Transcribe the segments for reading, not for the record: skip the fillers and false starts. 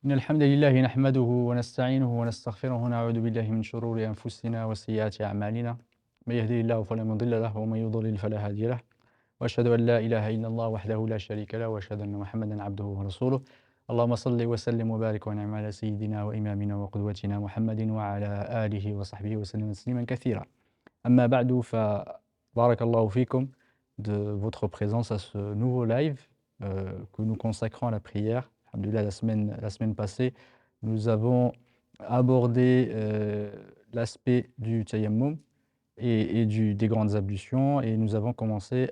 إن الحمد لله نحمده ونستعينه ونستغفره ونعوذ بالله من شرور أنفسنا وسيئات أعمالنا من يهده الله فلا مضل له ومن يضلل فلا هادي له وأشهد أن لا إله إلا الله وحده لا شريك له وأشهد أن محمدا عبده ورسوله اللهم صل وسلم وبارك ونعم على سيدنا وإمامنا وقدوتنا محمد وعلى آله وصحبه وسلم تسليما كثيرا أما بعد فبارك الله فيكم de votre présence à ce nouveau live que nous consacrons à la prière. Alhamdoulilah, la semaine passée, nous avons abordé l'aspect du tayammum et des grandes ablutions et nous avons commencé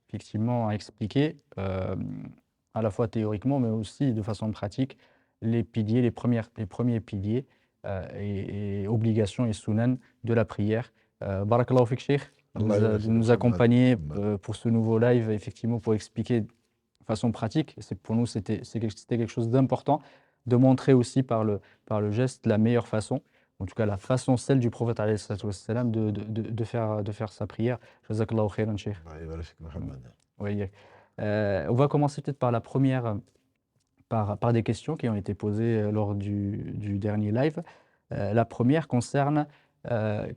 effectivement à expliquer à la fois théoriquement mais aussi de façon pratique les piliers, les premiers piliers et obligations et sunan de la prière. Barakallahu fik, Cheikh, de nous accompagner pour ce nouveau live, effectivement, pour expliquer de façon pratique. Pour nous, c'était quelque chose d'important, de montrer aussi par le geste la meilleure façon, en tout cas la façon, celle du prophète alayhi salatu wassalam, de faire sa prière. Jazakallahu khairan, Cheikh. Oui. On va commencer peut-être par la première, par des questions qui ont été posées lors du dernier live. La première concerne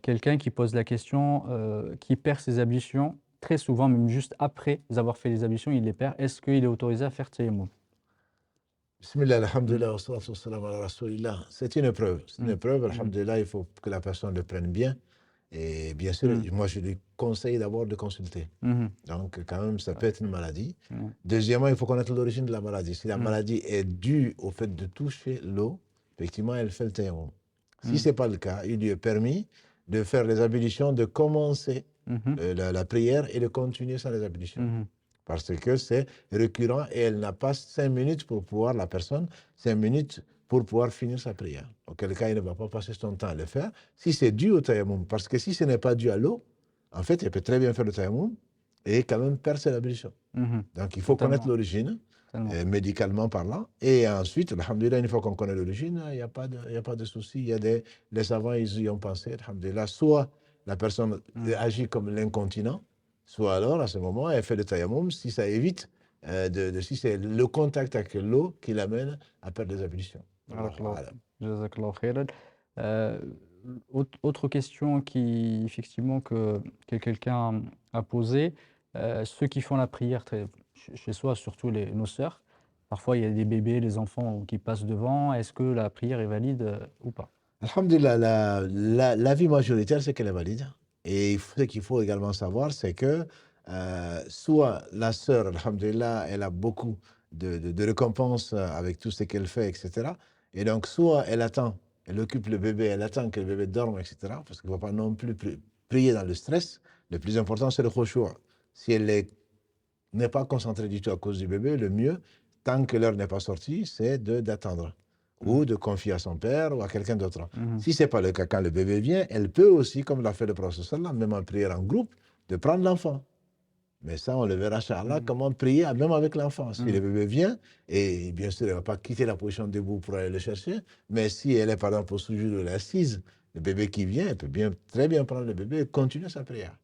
quelqu'un qui pose la question, qui perd ses ablutions très souvent, même juste après avoir fait les ablutions, il les perd. Est-ce qu'il est autorisé à faire tayammum? Bismillah, alhamdulillah, wa salatu wa salam ala rasulillah. C'est une épreuve. C'est une épreuve, alhamdulillah, il faut que la personne le prenne bien. Et bien sûr, moi, je lui conseille d'abord de consulter. Donc, quand même, ça peut être une maladie. Deuxièmement, il faut connaître l'origine de la maladie. Si la maladie est due au fait de toucher l'eau, effectivement, elle fait le tayammum. Si ce n'est pas le cas, il lui est permis de faire les ablutions, de commencer la prière et de continuer sans les ablutions. Parce que c'est récurrent et elle n'a pas 5 minutes pour pouvoir, la personne, 5 minutes pour pouvoir finir sa prière. Auquel cas, il ne va pas passer son temps à le faire. Si c'est dû au tayammum, parce que si ce n'est pas dû à l'eau, en fait, elle peut très bien faire le tayammum et quand même perdre ses ablutions. Donc, il faut connaître l'origine. Médicalement parlant, et ensuite, alhamdoulilah, une fois qu'on connaît l'origine, il n'y a pas de souci. Il y a les savants, ils y ont pensé, alhamdoulilah, soit la personne agit comme l'incontinent, soit alors, à ce moment, elle fait le tayammum, si ça évite, si c'est le contact avec l'eau qui l'amène à perdre des ablutions. Jazakallahu khairan. Autre question effectivement, que quelqu'un a posée, ceux qui font la prière chez soi, surtout nos sœurs, parfois il y a des bébés, des enfants qui passent devant. Est-ce que la prière est valide ou pas? Alhamdulillah, l'avis majoritaire, c'est qu'elle est valide. Et ce qu'il faut également savoir, c'est que soit la sœur, alhamdulillah, elle a beaucoup de récompenses avec tout ce qu'elle fait, etc. Et donc, soit elle attend, elle occupe le bébé, elle attend que le bébé dorme, etc. Parce qu'il ne faut pas non plus prier dans le stress. Le plus important, c'est le khushu'. Si elle n'est pas concentrée du tout à cause du bébé, le mieux, tant que l'heure n'est pas sortie, c'est d'attendre. Ou de confier à son père ou à quelqu'un d'autre. Si ce n'est pas le cas, quand le bébé vient, elle peut aussi, comme l'a fait le prophète sallam, même en prière en groupe, de prendre l'enfant. Mais ça, on le verra, Inch'Allah, comment prier même avec l'enfant. Si le bébé vient, et bien sûr, elle ne va pas quitter la position debout pour aller le chercher, mais si elle est par exemple au sujoud ou assise, le bébé qui vient, elle peut très bien prendre le bébé et continuer sa prière.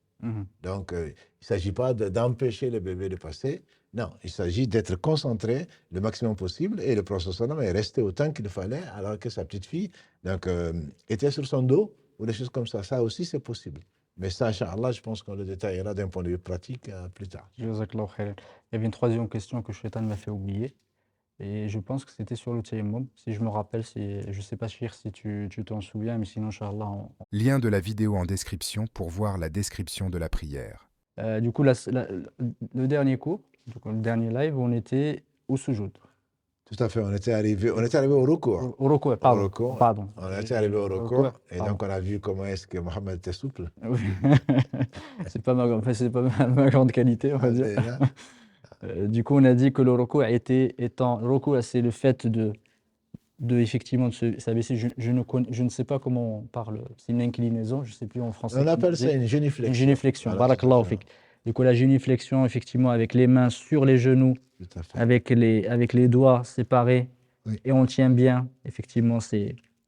Donc, il ne s'agit pas d'empêcher le bébé de passer. Non, il s'agit d'être concentré le maximum possible. Et le prophète sallam est resté autant qu'il fallait, alors que sa petite fille était sur son dos, ou des choses comme ça. Ça aussi, c'est possible. Mais ça, Inch'Allah, je pense qu'on le détaillera d'un point de vue pratique plus tard. Jazakallahu khairan. Il y avait une troisième question que Shaitan m'a fait oublier. Et je pense que c'était sur le tayammum. Si je me rappelle, je ne sais pas, Cheikh, si tu t'en souviens, mais sinon, Inch'Allah. Lien de la vidéo en description pour voir la description de la prière. Du coup, le dernier cours, le dernier live, on était au sujoud. Tout à fait, on était arrivé au recours. Au recours, pardon. On était arrivé au recours, et donc on a vu comment est-ce que Mohamed était souple. C'est pas ma grande qualité, on va dire. Du coup, on a dit que le recours le recours, c'est le fait effectivement de s'abaisser. Je ne sais pas comment on parle. C'est une inclinaison, je ne sais plus en français. On appelle ça une génuflexion. Une génuflexion. Barakallahu fik. Du coup, la génuflexion, effectivement, avec les mains sur les genoux, avec les doigts séparés, et on tient bien, effectivement,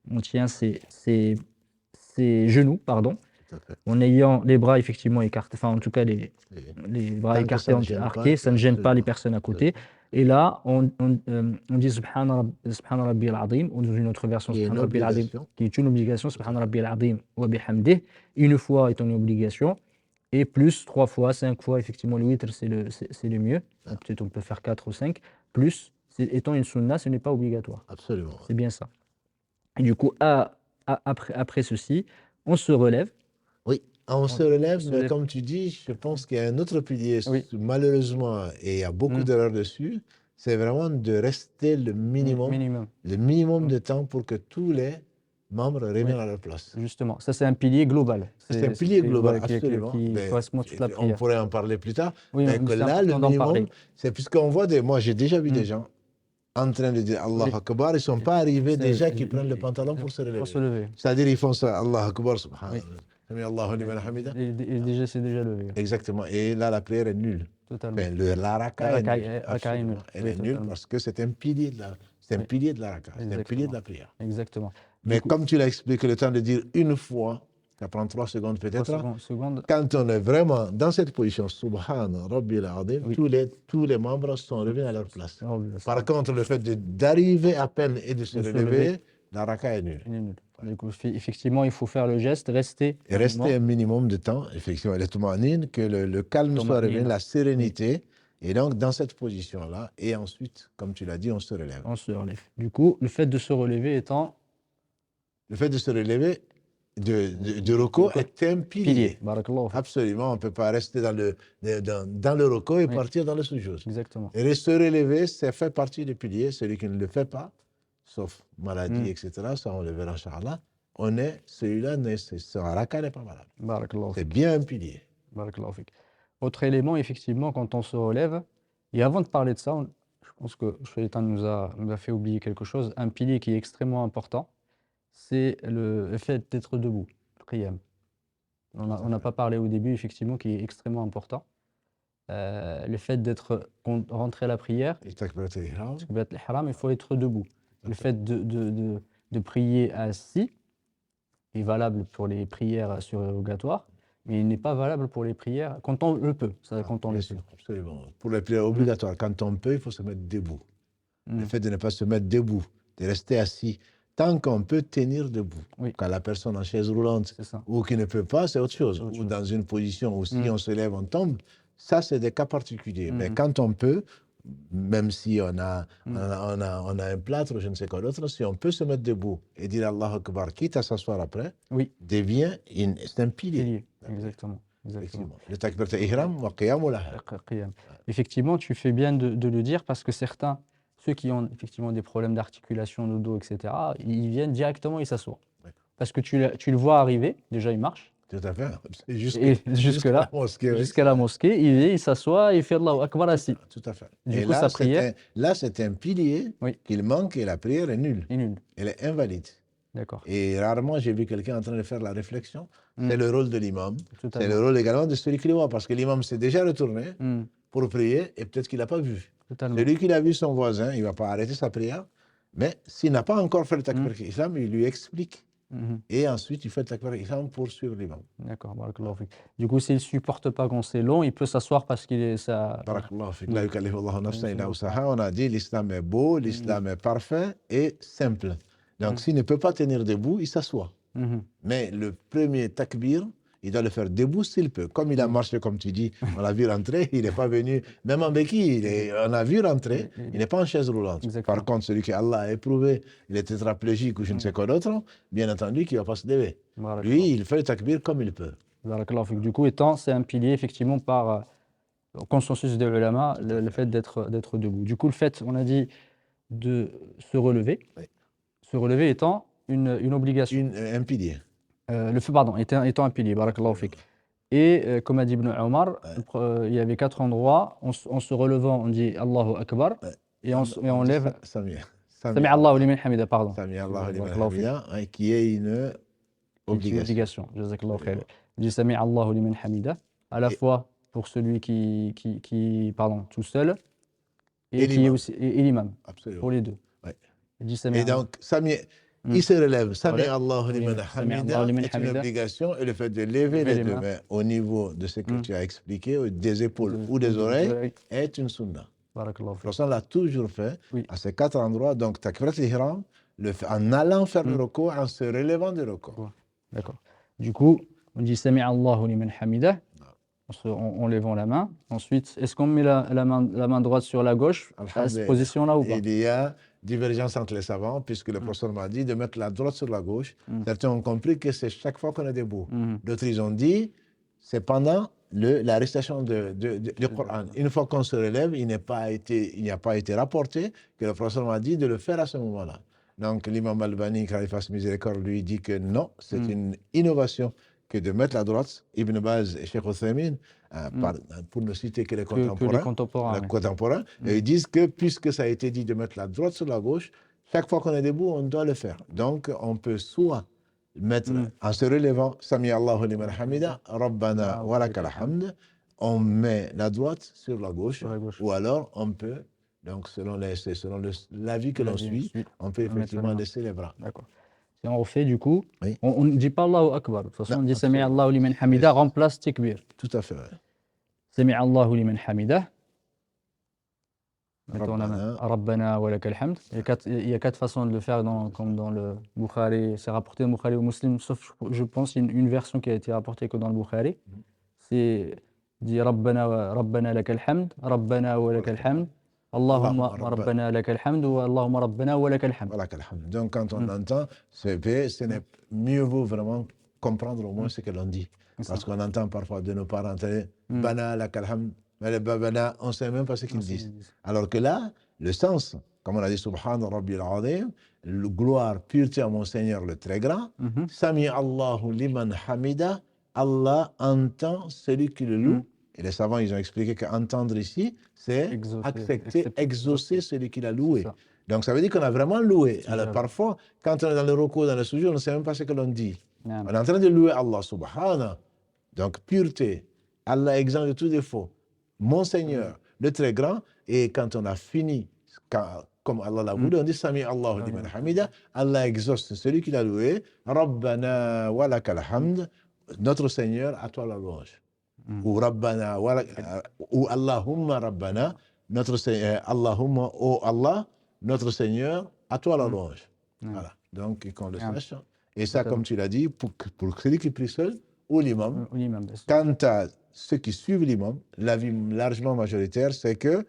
on tient ses genoux, pardon, en ayant les bras effectivement écartés, enfin en tout cas les bras écartés, arqués, ça ne gêne pas les personnes à côté. Et là, on dit Subhana Rabbi al-Azim, ou dans une autre version, Qui est une Subhana Rabbi al-Azim, obligation. qui est une obligation, Subhana Rabbi al-Azim wa bihamdih, une fois étant une obligation, et plus 3 fois, 5 fois, effectivement, le witr, c'est le mieux. Peut-être on peut faire 4 ou 5, plus, étant une sunna, ce n'est pas obligatoire. Absolument. C'est bien ça. Et du coup, après ceci, on se relève. Oui, on se relève, se mais relève. comme tu dis, je pense qu'il y a un autre pilier, Oui. malheureusement, et il y a beaucoup d'erreurs dessus, c'est vraiment de rester le minimum de temps pour que tous les membres reviennent à leur place. Justement, ça c'est un pilier global. C'est un pilier global, absolument. Qui Mais correspond à toute la on prière. pourrait en parler plus tard, Oui, mais que c'est là, le important d'en minimum, parler. c'est puisqu'on voit moi j'ai déjà vu des gens en train de dire Allah Akbar, ils ne sont pas arrivés déjà qui prennent le pantalon pour se relever. C'est-à-dire, ils font ça, Allah Akbar, subhanallah. Et c'est déjà levé. Exactement. Et là, la prière est nulle. Totalement. La raka est nulle. Elle est nulle totalement. parce que c'est un pilier de la raka. C'est un pilier de la prière. Exactement. Mais comme tu l'as expliqué, le temps de dire une fois, ça prend 3 secondes peut-être. Quand on est vraiment dans cette position, Subhan Rabbil Azim, tous les membres sont revenus à leur place. Par contre, le fait d'arriver à peine et de se relever, la raka est nulle. Du coup, effectivement, il faut faire le geste, rester un minimum de temps, effectivement, que le calme soit revenu, la sérénité. Et donc, dans cette position-là, et ensuite, comme tu l'as dit, on se relève. On se relève. Du coup, le fait de se relever étant... Le fait de se relever de roko est un pilier. Absolument, on ne peut pas rester dans le roko et partir dans le sujoud. Exactement. Et se relever, ça fait partie des piliers. Celui qui ne le fait pas, sauf maladie, etc., ça on le verra, Inch'Allah, celui-là, son raka n'est pas malade. C'est bien un pilier. Autre élément, effectivement, quand on se relève, et avant de parler de ça, je pense que Shaitan nous a fait oublier quelque chose, un pilier qui est extrêmement important, c'est le fait d'être debout, le qiyam. On n'a pas parlé au début, effectivement, qui est extrêmement important. Le fait d'être rentré à la prière, il faut être debout. Le fait de prier assis est valable pour les prières surrogatoires, mais il n'est pas valable pour les prières quand on le peut. Absolument. Pour les prières obligatoires, quand on peut, il faut se mettre debout. Le fait de ne pas se mettre debout, de rester assis, tant qu'on peut tenir debout. Quand la personne en chaise roulante ou qui ne peut pas, c'est autre chose. Ou dans une position où si on se lève, on tombe. Ça, c'est des cas particuliers. Mais quand on peut, même si on a un plâtre ou je ne sais quoi d'autre, si on peut se mettre debout et dire Allah Akbar, quitte à s'asseoir après, c'est un pilier. Exactement. Le takbirat ihram wa qiyam wa laha. Effectivement, tu fais bien de le dire parce que ceux qui ont effectivement des problèmes d'articulation, de dos, etc., ils viennent directement, ils s'assoient. Parce que tu le vois arriver, déjà il marche. Tout à fait. Jusqu'à la mosquée, il s'assoit, il fait Allahu Akbar assis. Tout à fait. Du coup, sa prière... Là, c'est un pilier qu'il manque et la prière est nulle. Elle est invalide. D'accord. Et rarement, j'ai vu quelqu'un en train de faire la réflexion. C'est le rôle de l'imam. C'est le rôle également de celui qui le voit. Parce que l'imam s'est déjà retourné pour prier et peut-être qu'il n'a pas vu. Celui qui a vu son voisin, il ne va pas arrêter sa prière. Mais s'il n'a pas encore fait le takbir islam, il lui explique. Et ensuite, il fait le takbir ihram pour suivre l'imam. D'accord, barakallahu fik. Du coup, s'il ne supporte pas quand c'est long, il peut s'asseoir parce qu'il est ça. Barakallahu fik. La yukallifu Allahu nafsan illa wus'aha. On a dit l'islam est beau, l'islam est parfait et simple. Donc, s'il ne peut pas tenir debout, il s'assoit. Mais le premier takbir, il doit le faire debout s'il peut. Comme il a marché, comme tu dis, on l'a vu rentrer, il n'est pas venu, même en béquille, on l'a vu rentrer, il n'est pas en chaise roulante. Exactement. Par contre, celui que Allah a éprouvé, il est tétraplégique ou je ne sais quoi d'autre, bien entendu qu'il ne va pas se lever. Lui, il fait le takbir comme il peut. Du coup, c'est un pilier, effectivement, par consensus des ulama, le fait d'être debout. Du coup, le fait, on a dit, de se relever, se relever étant une obligation. Un pilier. Étant un pilier, barakallahu fik. Et comme a dit Ibn Omar, il y avait 4 endroits, en se relevant, on dit Allahu Akbar, et on lève Sami Allahu liman hamida, pardon. Sami Allahu liman hamida, qui est une obligation. Jazakallahu khair. On dit Sami Allahu liman hamida, à la fois pour celui qui tout seul, et qui est aussi l'imam, pour les deux. Et donc, Sami... Il se relève. Sami Allahu liman hamida est une obligation et le fait de lever les deux mains au niveau de ce que tu as expliqué, des épaules ou des oreilles, est une sunna. Barakallahu Le fik. prophète l'a toujours fait Oui. à ces 4 endroits. Donc, takbirat al-ihram, en allant faire le Mm. recours, en se relevant du recours. D'accord. Du coup, on dit Sami Allahu liman hamidah, en levant la main. Ensuite, est-ce qu'on met la main droite sur la gauche à cette Alhamdulillah. position-là ou pas? Il y a divergence entre les savants, puisque le prophète m'a dit de mettre la droite sur la gauche. Certains ont compris que c'est chaque fois qu'on est debout. D'autres, ils ont dit c'est pendant la récitation du Coran. Une fois qu'on se relève, il n'y a pas été rapporté que le prophète m'a dit de le faire à ce moment-là. Donc, l'imam Albani, quand il fasse miséricorde, lui dit que non, c'est une innovation que de mettre la droite. Ibn Baz et Cheikh Othaymin, pour ne citer que les contemporains, ils disent que puisque ça a été dit de mettre la droite sur la gauche, chaque fois qu'on est debout, on doit le faire. Donc, on peut soit mettre, en se relevant, Sami Allahu liman hamida, Rabbana wa lakal hamd, on met la droite sur la gauche, ou alors on peut, donc selon l'avis que l'on suit, on peut effectivement laisser les bras. D'accord. Si on refait du coup, Oui. on ne dit pas Allahu Akbar. De toute façon, Non, on dit Sami absolument. Allahu liman hamidah, remplace Tikbir. Tout à fait. Ouais. Sami Allahu liman hamidah. Mettons la main. Rabbana. Rabbana wa lakal hamd. Il y a 4 façons de le faire, comme dans le Bukhari. C'est rapporté dans le Bukhari ou Muslim, sauf, je pense, une version qui a été rapportée que dans le Bukhari. C'est dit Rabbana lakal hamd, Rabbana wa lakal hamd. Allahumma Rabbana lakal hamd wa Allahumma Rabbana wa lakal hamd. Donc, quand on entend ce n'est mieux vaut vraiment comprendre au moins ce que l'on dit. Parce qu'on entend parfois de nos parents Bana lakal hamd, mais le babana, on ne sait même pas ce qu'ils disent. Alors que là, le sens, comme on a dit Subhan Rabbil Azim, le gloire, pureté à mon Seigneur le très grand, Sami Allahu liman hamida, Allah entend celui qui le loue. Et les savants, ils ont expliqué qu'entendre ici, c'est accepter, exaucer celui qui l'a loué. Donc ça veut dire qu'on a vraiment loué. Alors parfois, quand on est dans le recours, dans le sujet, on ne sait même pas ce que l'on dit. On est en train de louer Allah subhanahu. Donc pureté, Allah exempt de tout défaut. Mon Seigneur, le très grand. Et quand on a fini, comme Allah l'a voulu, on dit Sami Allahu liman hamida, Allah exauce celui qui l'a loué. Rabbana wa lakal hamd, notre Seigneur, à toi la louange. Ou Rabbana, ou Allahumma Rabbana, notre Seigneur, Allahumma, oh Allah, notre Seigneur, à toi la louange. Voilà. Donc, qu'on le sache. Et ça, comme tu l'as dit, pour celui qui prie seul, ou l'imam. Quant à ceux qui suivent l'imam, l'avis largement majoritaire, c'est que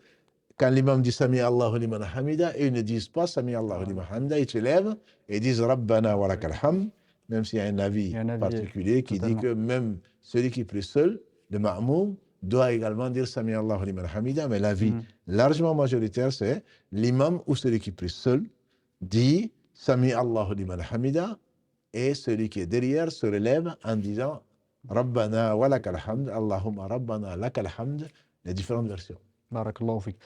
quand l'imam dit Sami Allahu liman hamida, et ils ne disent pas Sami Allahu liman hamida, ils se lèvent et disent Rabbana wa lakal hamd, même s'il y a un avis particulier qui dit que même celui qui prie seul, le ma'moum, doit également dire Sami Allahu liman hamida, mais l'avis largement majoritaire, c'est l'imam ou celui qui prie seul dit Sami Allahu liman hamida, et celui qui est derrière se relève en disant Rabbana wa lakal hamd, Allahumma Rabbana lakal hamd, les différentes versions. Barakallahu fik.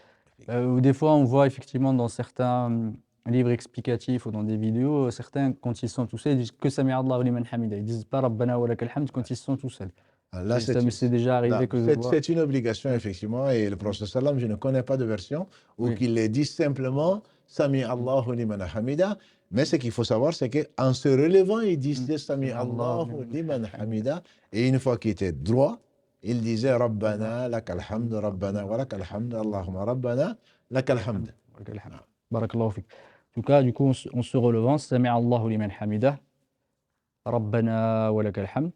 Des fois, on voit effectivement dans certains livres explicatifs ou dans des vidéos, certains, quand ils sont tout seuls, ils disent que Sami Allahu liman hamida. Ils disent pas Rabbana wa lakal hamd quand ils sont tout seuls. Là, c'est déjà arrivé que je vois. C'est une obligation, effectivement, et le prophète sallam, je ne connais pas de version où qu'il les dit simplement Sami Allahu liman hamida. Mais ce qu'il faut savoir, c'est qu'en se relevant, il disait Sami Allahu liman hamida. Et une fois qu'il était droit, il disait Rabbana lakal hamd, Rabbana wa lakal hamd, Allahumma Rabbana lakal hamd. Barakallahu fik. En tout cas, du coup, en se relevant, Sami Allahu liman hamida, Rabbana wa lakal hamd.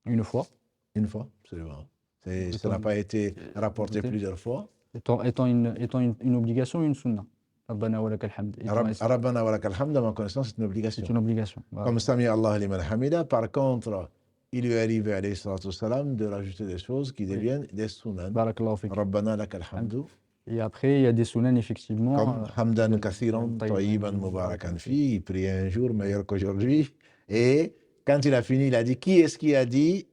Une fois. Une fois, absolument. Ça n'a pas été rapporté plusieurs fois. Étant une obligation ou une sunna? Rabbana wa lakal hamd. Rabbana wa lakal hamd, à ma connaissance, c'est une obligation. C'est une obligation. Voilà. Comme Sami Allah liman hamida, par contre, il lui est arrivé, alayhi salatu wassalam, de rajouter des choses qui deviennent des sunan. Barakallahu fik. Rabbana lakal hamdu. Et après, il y a des sunan, effectivement. Comme hamdan kathiran, tayyiban mubarakan fi. Il prie un jour meilleur qu'aujourd'hui. Et quand il a fini, il a dit, qui est-ce qui a dit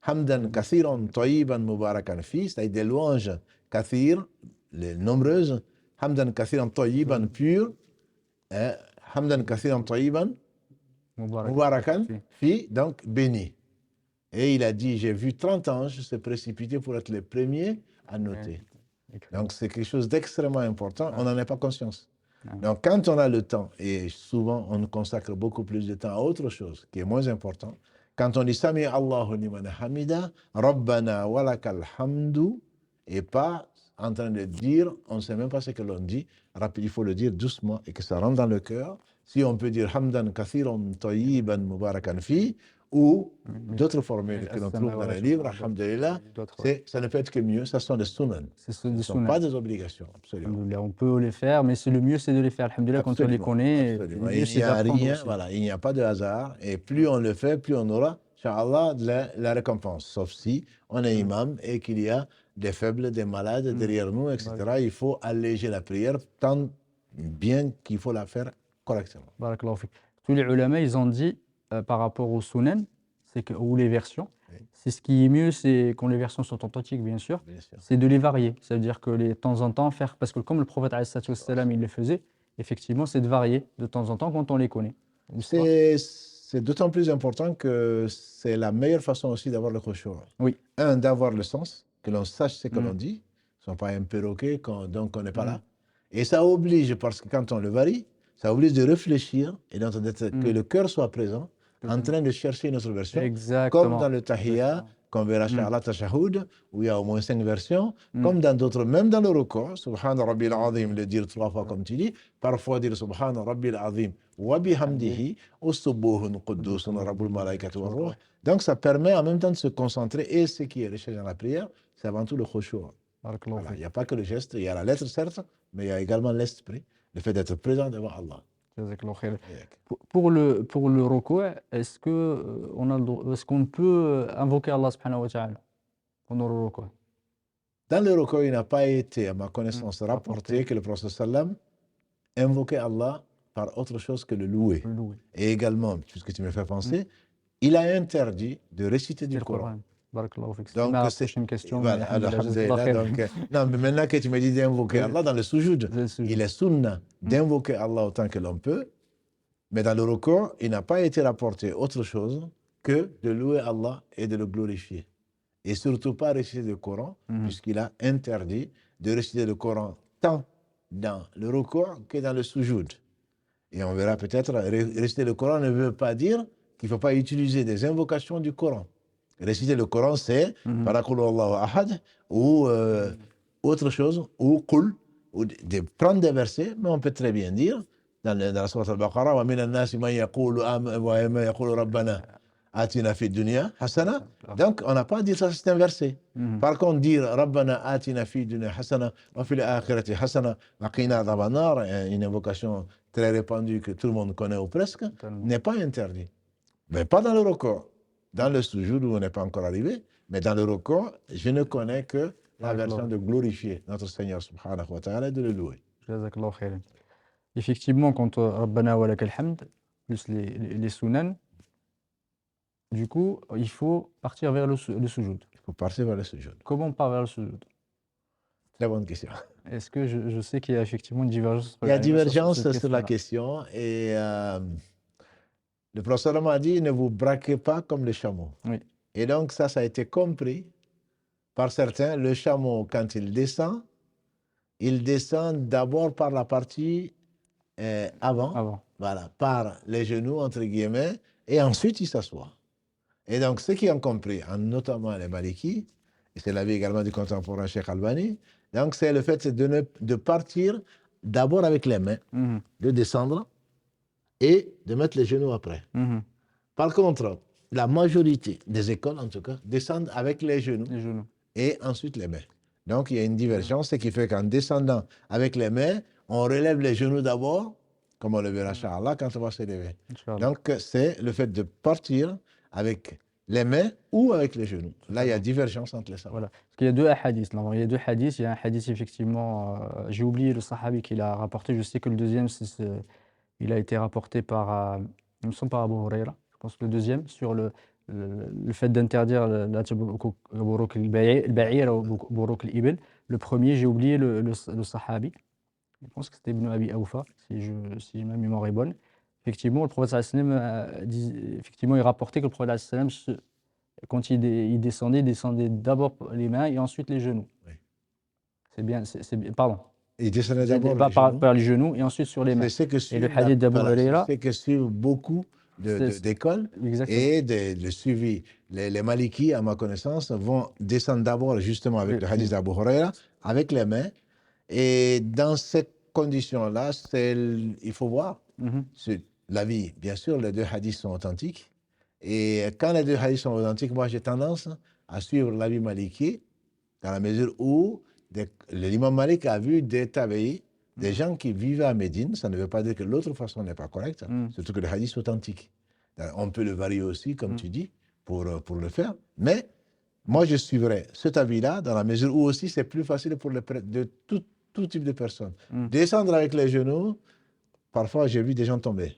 Hamdan kathiran tayyiban mubarakan fi, c'est-à-dire des louanges kathir, les nombreuses, Hamdan kathiran tayyiban pur, Hamdan kathiran tayyiban mubarakan fi, donc béni. Et il a dit, j'ai vu 30 anges se précipiter pour être les premiers à noter. Donc c'est quelque chose d'extrêmement important, on n'en a pas conscience. Donc quand on a le temps, et souvent on consacre beaucoup plus de temps à autre chose qui est moins important, quand on dit Sami Allahu liman hamida, Rabbana wa lakal hamdu, et pas en train de dire, on ne sait même pas ce que l'on dit. Rapide, il faut le dire doucement et que ça rentre dans le cœur. Si on peut dire Hamdan kathiran tayyiban mubarakan fi, ou d'autres formules que l'on trouve dans les livres, alhamdulillah, ça ne peut être que mieux, ça sont des sunan. Ce ne sont pas des obligations, absolument. On peut les faire, mais le mieux c'est de les faire, alhamdulillah, quand on les connaît. Absolument. Il n'y a rien, voilà, il n'y a pas de hasard, et plus on le fait, plus on aura, Inch'Allah, la récompense. Sauf si on est imam et qu'il y a des faibles, des malades derrière nous, etc. Il faut alléger la prière tant bien qu'il faut la faire correctement. Barakallahu fik. Tous les ulama, ils ont dit par rapport aux sunan, ou les versions, c'est ce qui est mieux, c'est quand les versions sont authentiques, bien sûr, c'est de les varier. Ça veut dire que de temps en temps, faire, parce que comme le prophète alayhi salatu wassalam, il le faisait, effectivement, c'est de varier de temps en temps quand on les connaît. C'est d'autant plus important que c'est la meilleure façon aussi d'avoir le khushu'. Oui. Un, d'avoir le sens, que l'on sache ce que l'on dit, ne sont pas un perroquet, donc on n'est pas là. Et ça oblige, parce que quand on le varie, ça oblige de réfléchir et que le cœur soit présent, en train de chercher une autre version. Exactement. Comme dans le tahiyya, qu'on verra Inch'Allah Tashahhud, où il y a au moins 5 versions, comme dans d'autres, même dans le ruku', Subhana Rabbil Azim, le dire 3 fois comme tu dis, parfois dire Subhana Rabbil Azim, wa bihamdihi, ou Subuhun Quddusun Rabbul Malaikatu wa Ruh. Donc ça permet en même temps de se concentrer, et ce qui est recherché dans la prière, c'est avant tout le khushu'. Voilà, il n'y a pas que le geste, il y a la lettre certes, mais il y a également l'esprit, le fait d'être présent devant Allah. Pour le ruku', est-ce qu'on peut invoquer Allah subhanahu wa ta'ala pendant le ruku'? Dans le ruku', il n'a pas été, à ma connaissance, rapporté que le prophète sallam invoquait Allah par autre chose que le louer. Et également, puisque tu me fais penser, il a interdit de réciter du Coran. Donc, c'est une question. Voilà, non, mais maintenant que tu me dis d'invoquer Allah dans le sujoud, il est sunna d'invoquer Allah autant que l'on peut, mais dans le ruku', il n'a pas été rapporté autre chose que de louer Allah et de le glorifier. Et surtout pas réciter le Coran, puisqu'il a interdit de réciter le Coran tant dans le ruku' que dans le sujoud. Et on verra peut-être, réciter le Coran ne veut pas dire qu'il ne faut pas utiliser des invocations du Coran. Réciter le Coran, c'est Barakul Allahu Ahad, ou autre chose, ou Qul, ou de prendre des versets, mais on peut très bien dire, dans la sourate al-Baqarah, wa min an-nas man yaqulu rabbana atina fid dunya hasana. Donc, on n'a pas dit ça, c'est un verset. Par contre, dire Rabbana atina fid dunya hasana, wa fil akhirati hasana, wa qina adhaban nar, une invocation très répandue que tout le monde connaît ou presque, n'est pas interdit. Mais pas dans le ruku'. Dans le sujoud où on n'est pas encore arrivé, mais dans le ruku', je ne connais que la version de glorifier notre Seigneur subhanahu wa ta'ala et de le louer. Effectivement, quand Rabbana wa lakal hamd, plus les sunan, du coup, il faut partir vers le sujoud. Il faut partir vers le sujoud. Comment on part vers le sujoud? Très bonne question. Est-ce que je sais qu'il y a effectivement une divergence? Il y a divergence sur la question et le prophète a dit ne vous braquez pas comme les chameaux. Oui. Et donc ça a été compris par certains. Le chameau, quand il descend d'abord par la partie avant, voilà, par les genoux entre guillemets, et ensuite il s'assoit. Et donc ceux qui ont compris, notamment les Malikis, et c'est l'avis également du contemporain Cheikh Albani, donc c'est le fait de partir d'abord avec les mains, de descendre et de mettre les genoux après. Par contre, la majorité des écoles, en tout cas, descendent avec les genoux. Et ensuite les mains. Donc, il y a une divergence, ce qui fait qu'en descendant avec les mains, on relève les genoux d'abord, comme on le verra, Inch'Allah, quand on va s'élever. Donc, c'est le fait de partir avec les mains ou avec les genoux. Là, il y a divergence entre les savants. Voilà. Parce qu'il y a deux hadiths. Il y a deux hadiths. Il y a un hadith, effectivement, j'ai oublié le sahabi qui l'a rapporté. Je sais que le deuxième, il a été rapporté par, il me semble, par Abu Huraira. Je pense que le deuxième, sur le fait d'interdire la buruk al-ba'ir ou buruk al-ibil. Le premier, j'ai oublié le sahabi. Je pense que c'était Ibn Abi Awfa, si ma mémoire est bonne. Effectivement, le prophète sallam effectivement, il rapportait que le prophète sallam, quand il descendait d'abord les mains et ensuite les genoux. Oui. C'est bien, pardon. Il descendait d'abord par les genoux et ensuite sur les mains. C'est ce que suit, et le hadith d'Abu Huraira. C'est que suivent beaucoup d'école Exactement. et de suivi. Les Malikis, à ma connaissance, vont descendre d'abord justement avec le hadith d'Abu Huraira, avec les mains. Et dans ces conditions-là, il faut voir. Mhm. L'avis, bien sûr, les deux hadiths sont authentiques. Et quand les deux hadiths sont authentiques, moi j'ai tendance à suivre l'avis maliki dans la mesure où l'imam Malik a vu des tabi'i, des gens qui vivaient à Médine. Ça ne veut pas dire que l'autre façon n'est pas correcte, surtout que le hadith est authentique. On peut le varier aussi, comme tu dis, pour le faire. Mais moi, je suivrai cet avis-là dans la mesure où aussi c'est plus facile pour de tout type de personnes. Descendre avec les genoux, parfois j'ai vu des gens tomber.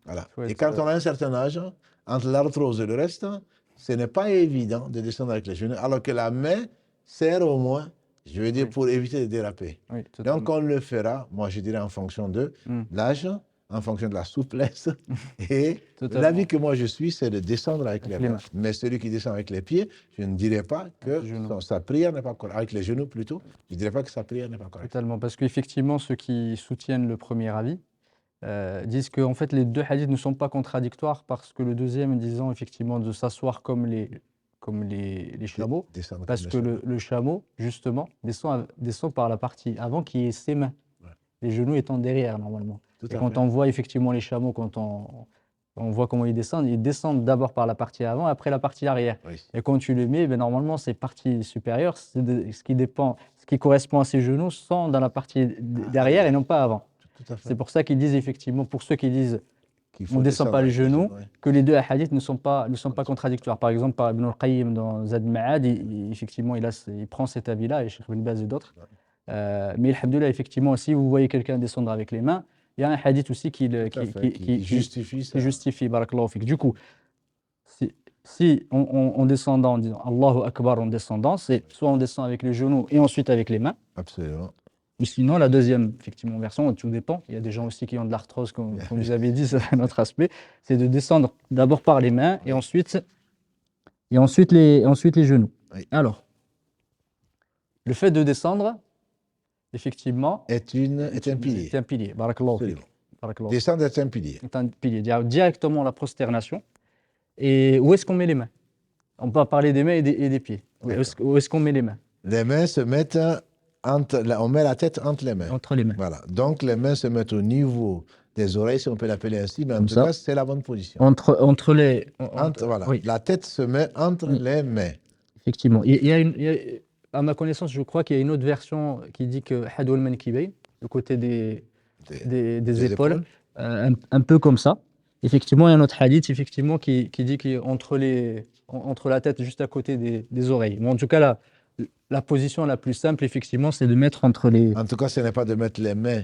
Voilà. Et quand on a un certain âge, entre l'arthrose et le reste, ce n'est pas évident de descendre avec les genoux, alors que la main sert au moins, je veux dire, pour éviter de déraper. Oui, donc on le fera, moi je dirais en fonction de l'âge, en fonction de la souplesse. Et l'avis que moi je suis, c'est de descendre avec les mains. Mais celui qui descend avec les pieds, je ne dirais pas que sa prière n'est pas correcte. Avec les genoux plutôt, je ne dirais pas que sa prière n'est pas correcte. Totalement, parce qu'effectivement, ceux qui soutiennent le premier avis disent que en fait, les deux hadiths ne sont pas contradictoires parce que le deuxième disant effectivement de s'asseoir comme les chameaux, parce que le chameau, justement, descend par la partie avant qui est ses mains, les genoux étant derrière normalement. Et quand on voit effectivement les chameaux, quand on voit comment ils descendent d'abord par la partie avant, après la partie arrière. Oui. Et quand tu le mets, ben, normalement, ces parties supérieures, ce qui correspond à ses genoux, sont dans la partie derrière et non pas avant. C'est pour ça qu'ils disent effectivement, pour ceux qui disent on ne descend pas les genoux, que les deux hadiths ne sont pas contradictoires. Par exemple, par Ibn al-Qayyim dans Zad Ma'ad, effectivement, il prend cet avis-là, et Cheikh Ibn Baz et d'autres. Mais alhamdoulilah, effectivement, si vous voyez quelqu'un descendre avec les mains, il y a un hadith aussi qui justifie ça. Qui justifie, barakallahu fik. Du coup, si on descendant, en disant Allahu Akbar en descendant, c'est soit on descend avec les genoux et ensuite avec les mains. Absolument. Ou sinon, la deuxième effectivement, version, tout dépend. Il y a des gens aussi qui ont de l'arthrose, comme vous avez dit, c'est un autre aspect. C'est de descendre d'abord par les mains et ensuite les genoux. Oui. Alors, le fait de descendre, effectivement, est un pilier. C'est un pilier. Barakallahu fik. Descendre est un pilier. C'est un pilier. Directement la prosternation. Et où est-ce qu'on met les mains? On peut parler des mains et des pieds. Où est-ce qu'on met les mains? Les mains se mettent on met la tête entre les mains. Entre les mains. Voilà. Donc les mains se mettent au niveau des oreilles, si on peut l'appeler ainsi, mais en tout cas, c'est la bonne position. Voilà. Oui. La tête se met entre les mains. Effectivement. À ma connaissance, je crois qu'il y a une autre version qui dit que Hadwal Mankibayn, le côté des épaules, un peu comme ça. Effectivement, il y a un autre hadith effectivement, qui dit qu'entre la tête, juste à côté des oreilles. Mais en tout cas, la position la plus simple, effectivement, c'est de mettre entre les... En tout cas, ce n'est pas de mettre les mains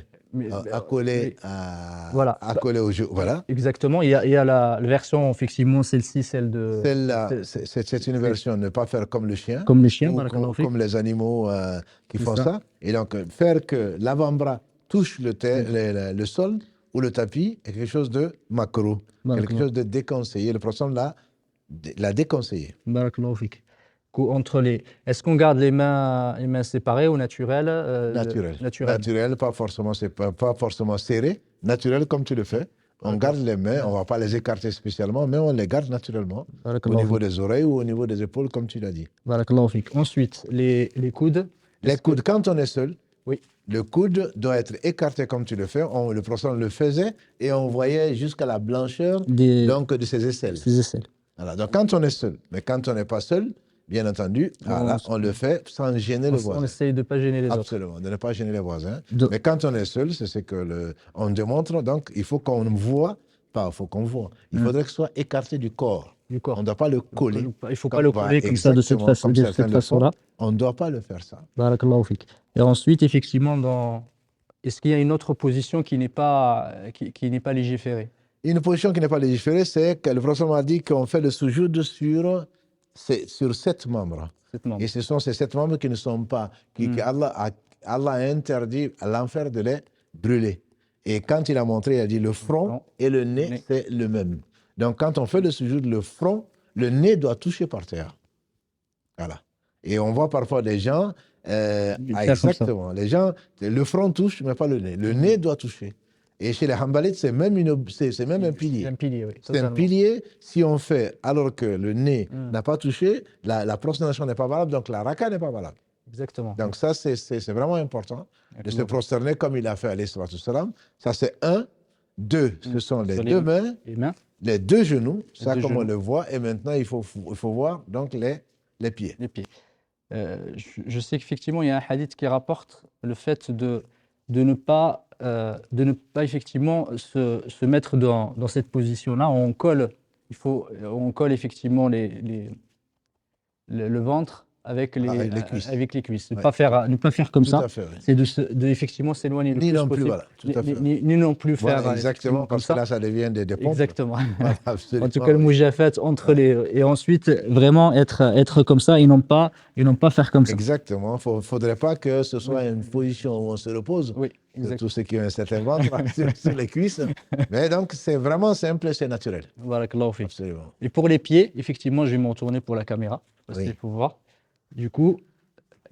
accolées au genou. Voilà. Exactement. Il y a la version, effectivement, celle-ci, celle de... Celle-là, c'est une version, ne pas faire comme le chien. Comme le chien, comme les animaux qui font ça. Et donc, faire que l'avant-bras touche le sol ou le tapis est quelque chose de makruh, quelque chose de déconseillé. Le prophète l'a déconseillé. Barakallahu fik. Est-ce qu'on garde les mains séparées ou naturelles? Naturel, pas forcément serré. Naturel comme tu le fais. On garde les mains, on ne va pas les écarter spécialement, mais on les garde naturellement au niveau des oreilles ou au niveau des épaules, comme tu l'as dit. Barakallahu fik. Ensuite, les coudes. Les coudes, quand on est seul, oui. Le coude doit être écarté comme tu le fais. Le prophète le faisait et on voyait jusqu'à la blancheur de ses aisselles. Voilà, donc quand on est seul, mais quand on n'est pas seul, bien entendu, on le fait sans gêner le voisin. On essaye de ne pas gêner les autres. Absolument, de ne pas gêner les voisins. Mais quand on est seul, c'est ce que on démontre. Donc, il faut qu'on voit, il faudrait que ce soit écarté du corps. On ne doit pas le coller. Il ne faut pas le coller comme ça, de cette façon-là. On ne doit pas le faire ça. Barakallahu fik. Et ensuite, effectivement, est-ce qu'il y a une autre position qui n'est pas légiférée? Une position qui n'est pas légiférée, c'est que le prophète a dit qu'on fait le sujoud sur 7 membres. Et ce sont ces 7 membres qui ne sont pas, Allah a interdit à l'enfer de les brûler. Et quand il a montré, il a dit le front et le nez, c'est le même. Donc quand on fait le sujoud, le front, le nez doit toucher par terre. Voilà. Et on voit parfois des gens, exactement, les gens, le front touche, mais pas le nez. Le nez doit toucher. Et chez les Hanbalites, c'est même un pilier. C'est un pilier, oui. C'est un pilier. Si on fait alors que le nez Mm. n'a pas touché, la prosternation n'est pas valable, donc la raka n'est pas valable. Exactement. Donc ça, c'est vraiment important de se prosterner comme il a fait alayhi salatu wassalam. Ça, c'est 1, 2. Ce sont les Sur deux mains, Les mains, les deux genoux, ça deux comme on genoux. le voit. Et maintenant, il faut voir donc les pieds. les pieds. Je sais qu'effectivement, il y a un hadith qui rapporte le fait de ne pas effectivement se mettre dans cette position-là. On colle effectivement le ventre avec Avec les cuisses. avec les cuisses. Ne Ouais. pas faire comme Tout ça. à fait, oui. C'est de effectivement s'éloigner le Ni plus non plus, possible. voilà, tout à fait. Ni non plus Voilà, faire exactement, comme parce que ça. là, ça devient des pompes. Exactement. Voilà, absolument, En tout cas, le oui. mujafat entre et ensuite vraiment être comme ça et non pas faire comme ça. Exactement. Il ne faudrait pas que ce soit une position où on se repose. Oui, Surtout exactement. ceux qui ont un certain ventre sur les cuisses. Mais donc, c'est vraiment simple et c'est naturel. Barakallahu fik. Absolument. Et pour les pieds, effectivement, je vais me retourner pour la caméra. Parce Oui. qu'il faut voir. Du coup,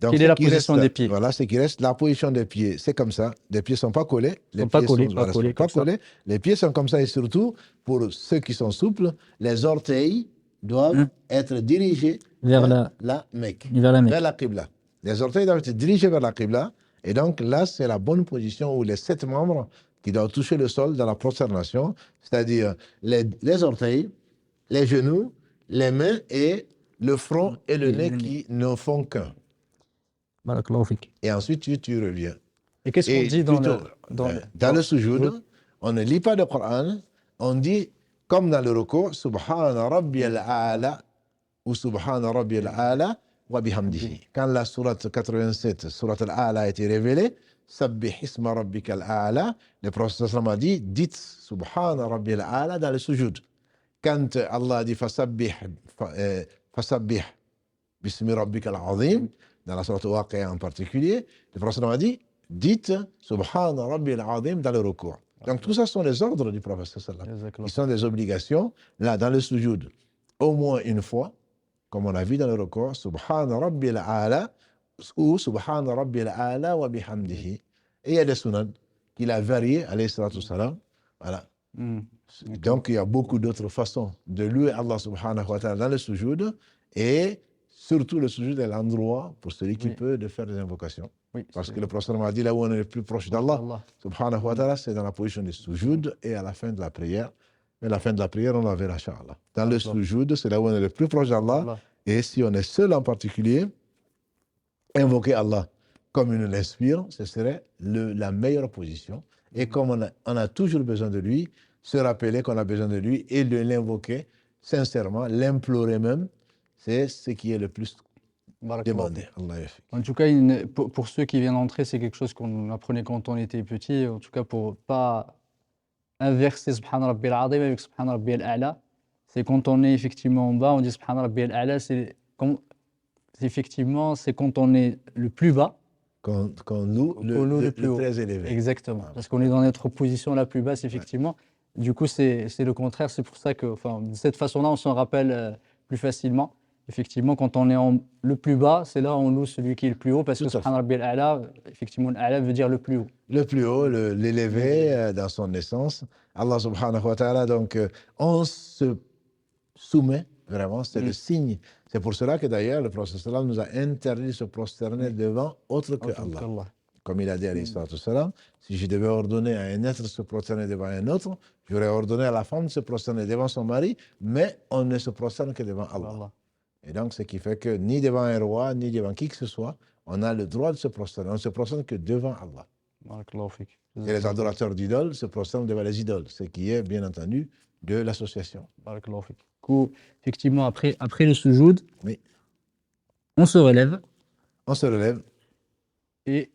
Donc, quelle ce est la qui position reste, des pieds? Voilà, ce qui reste, la position des pieds, c'est comme ça. Les pieds ne sont pas collés. Les pas pieds collés, sont, pas collés sont comme ça. collés. Les pieds sont comme ça et surtout, pour ceux qui sont souples, les orteils doivent être dirigés Vers la Mecque, vers la Mecque. vers la Qibla. Les orteils doivent être dirigés vers la Qibla. Et donc là, c'est la bonne position où les 7 membres qui doivent toucher le sol dans la prosternation, c'est-à-dire les orteils, les genoux, les mains et le front et le nez qui ne font qu'un. Barakallahu fik. Et ensuite, tu reviens. Et qu'est-ce qu'on Et dit dans plutôt, dans le sujoud, on ne lit pas le Coran, on dit, comme dans le ruku, Subhana Rabbiyal A'la ou Subhana Rabbiyal A'la wa bihamdihi. Quand la sourate 87, sourate Al-A'la a été révélée, Sabbih isma rabbikal a'la, le prophète sallam a dit, dites Subhana Rabbiyal A'la dans le sujoud. Quand Allah a dit Fasabbih bismi rabbikal azim, dans la sourate Waqi'a en particulier, le prophète sallam a dit, dites Subhana Rabbiyal Azim dans le recours. Donc tout ça sont les ordres du prophète sallam. Ils sont des obligations. Là, dans le sujoud, au moins une fois, comme on a vu dans le recours, Subhana Rabbiyal A'la ou Subhana Rabbiyal A'la wa bihamdihi. Et il y a des sunan qu'il a varié, alayhi salatu wassalam. Voilà. Donc il y a beaucoup d'autres façons de louer Allah subhanahu wa ta'ala dans le sujoud. Et surtout le sujoud est l'endroit pour celui qui peut de faire des invocations. Oui, Parce que le prophète m'a dit là où on est le plus proche d'Allah, subhanahu wa ta'ala, c'est dans la position du sujoud et à la fin de la prière. Mais la fin de la prière, on la verra, inshallah. Dans le sujoud, c'est là où on est le plus proche d'Allah. Et si on est seul en particulier, invoquer Allah comme il nous l'inspire, ce serait la meilleure position. Et comme on a toujours besoin de lui, se rappeler qu'on a besoin de lui et de l'invoquer sincèrement, l'implorer même, c'est ce qui est le plus demandé. En tout cas, pour ceux qui viennent d'entrer, c'est quelque chose qu'on apprenait quand on était petit. En tout cas, pour pas inverser Subhana Rabbiyal Azim avec Subhana Rabbiyal A'la, c'est quand on est effectivement en bas, on dit Subhana Rabbiyal A'la, c'est quand on est le plus bas. Qu'on loue le très élevé. Exactement, parce qu'on est dans notre position la plus basse, effectivement. Ouais. Du coup, c'est le contraire. C'est pour ça que, de cette façon-là, on s'en rappelle plus facilement. Effectivement, quand on est le plus bas, c'est là où on loue celui qui est le plus haut, parce que Subhana Rabbiyal A'la, effectivement, A'la veut dire le plus haut. Le plus haut, l'élevé dans son essence. Allah subhanahu wa ta'ala, donc, on se soumet, vraiment, c'est le signe. C'est pour cela que d'ailleurs, le prophète sallam nous a interdit de se prosterner devant autre que Allah. Comme il a dit, alayhi salatu wassalam, si je devais ordonner à un être de se prosterner devant un autre, j'aurais ordonné à la femme de se prosterner devant son mari, mais on ne se prosterne que devant Allah. Et donc, ce qui fait que ni devant un roi, ni devant qui que ce soit, on a le droit de se prosterner. On ne se prosterne que devant Allah. Et les adorateurs d'idoles se prosternent devant les idoles, ce qui est, bien entendu, de l'association. Effectivement, après le sujoud, on se relève. On se relève. Et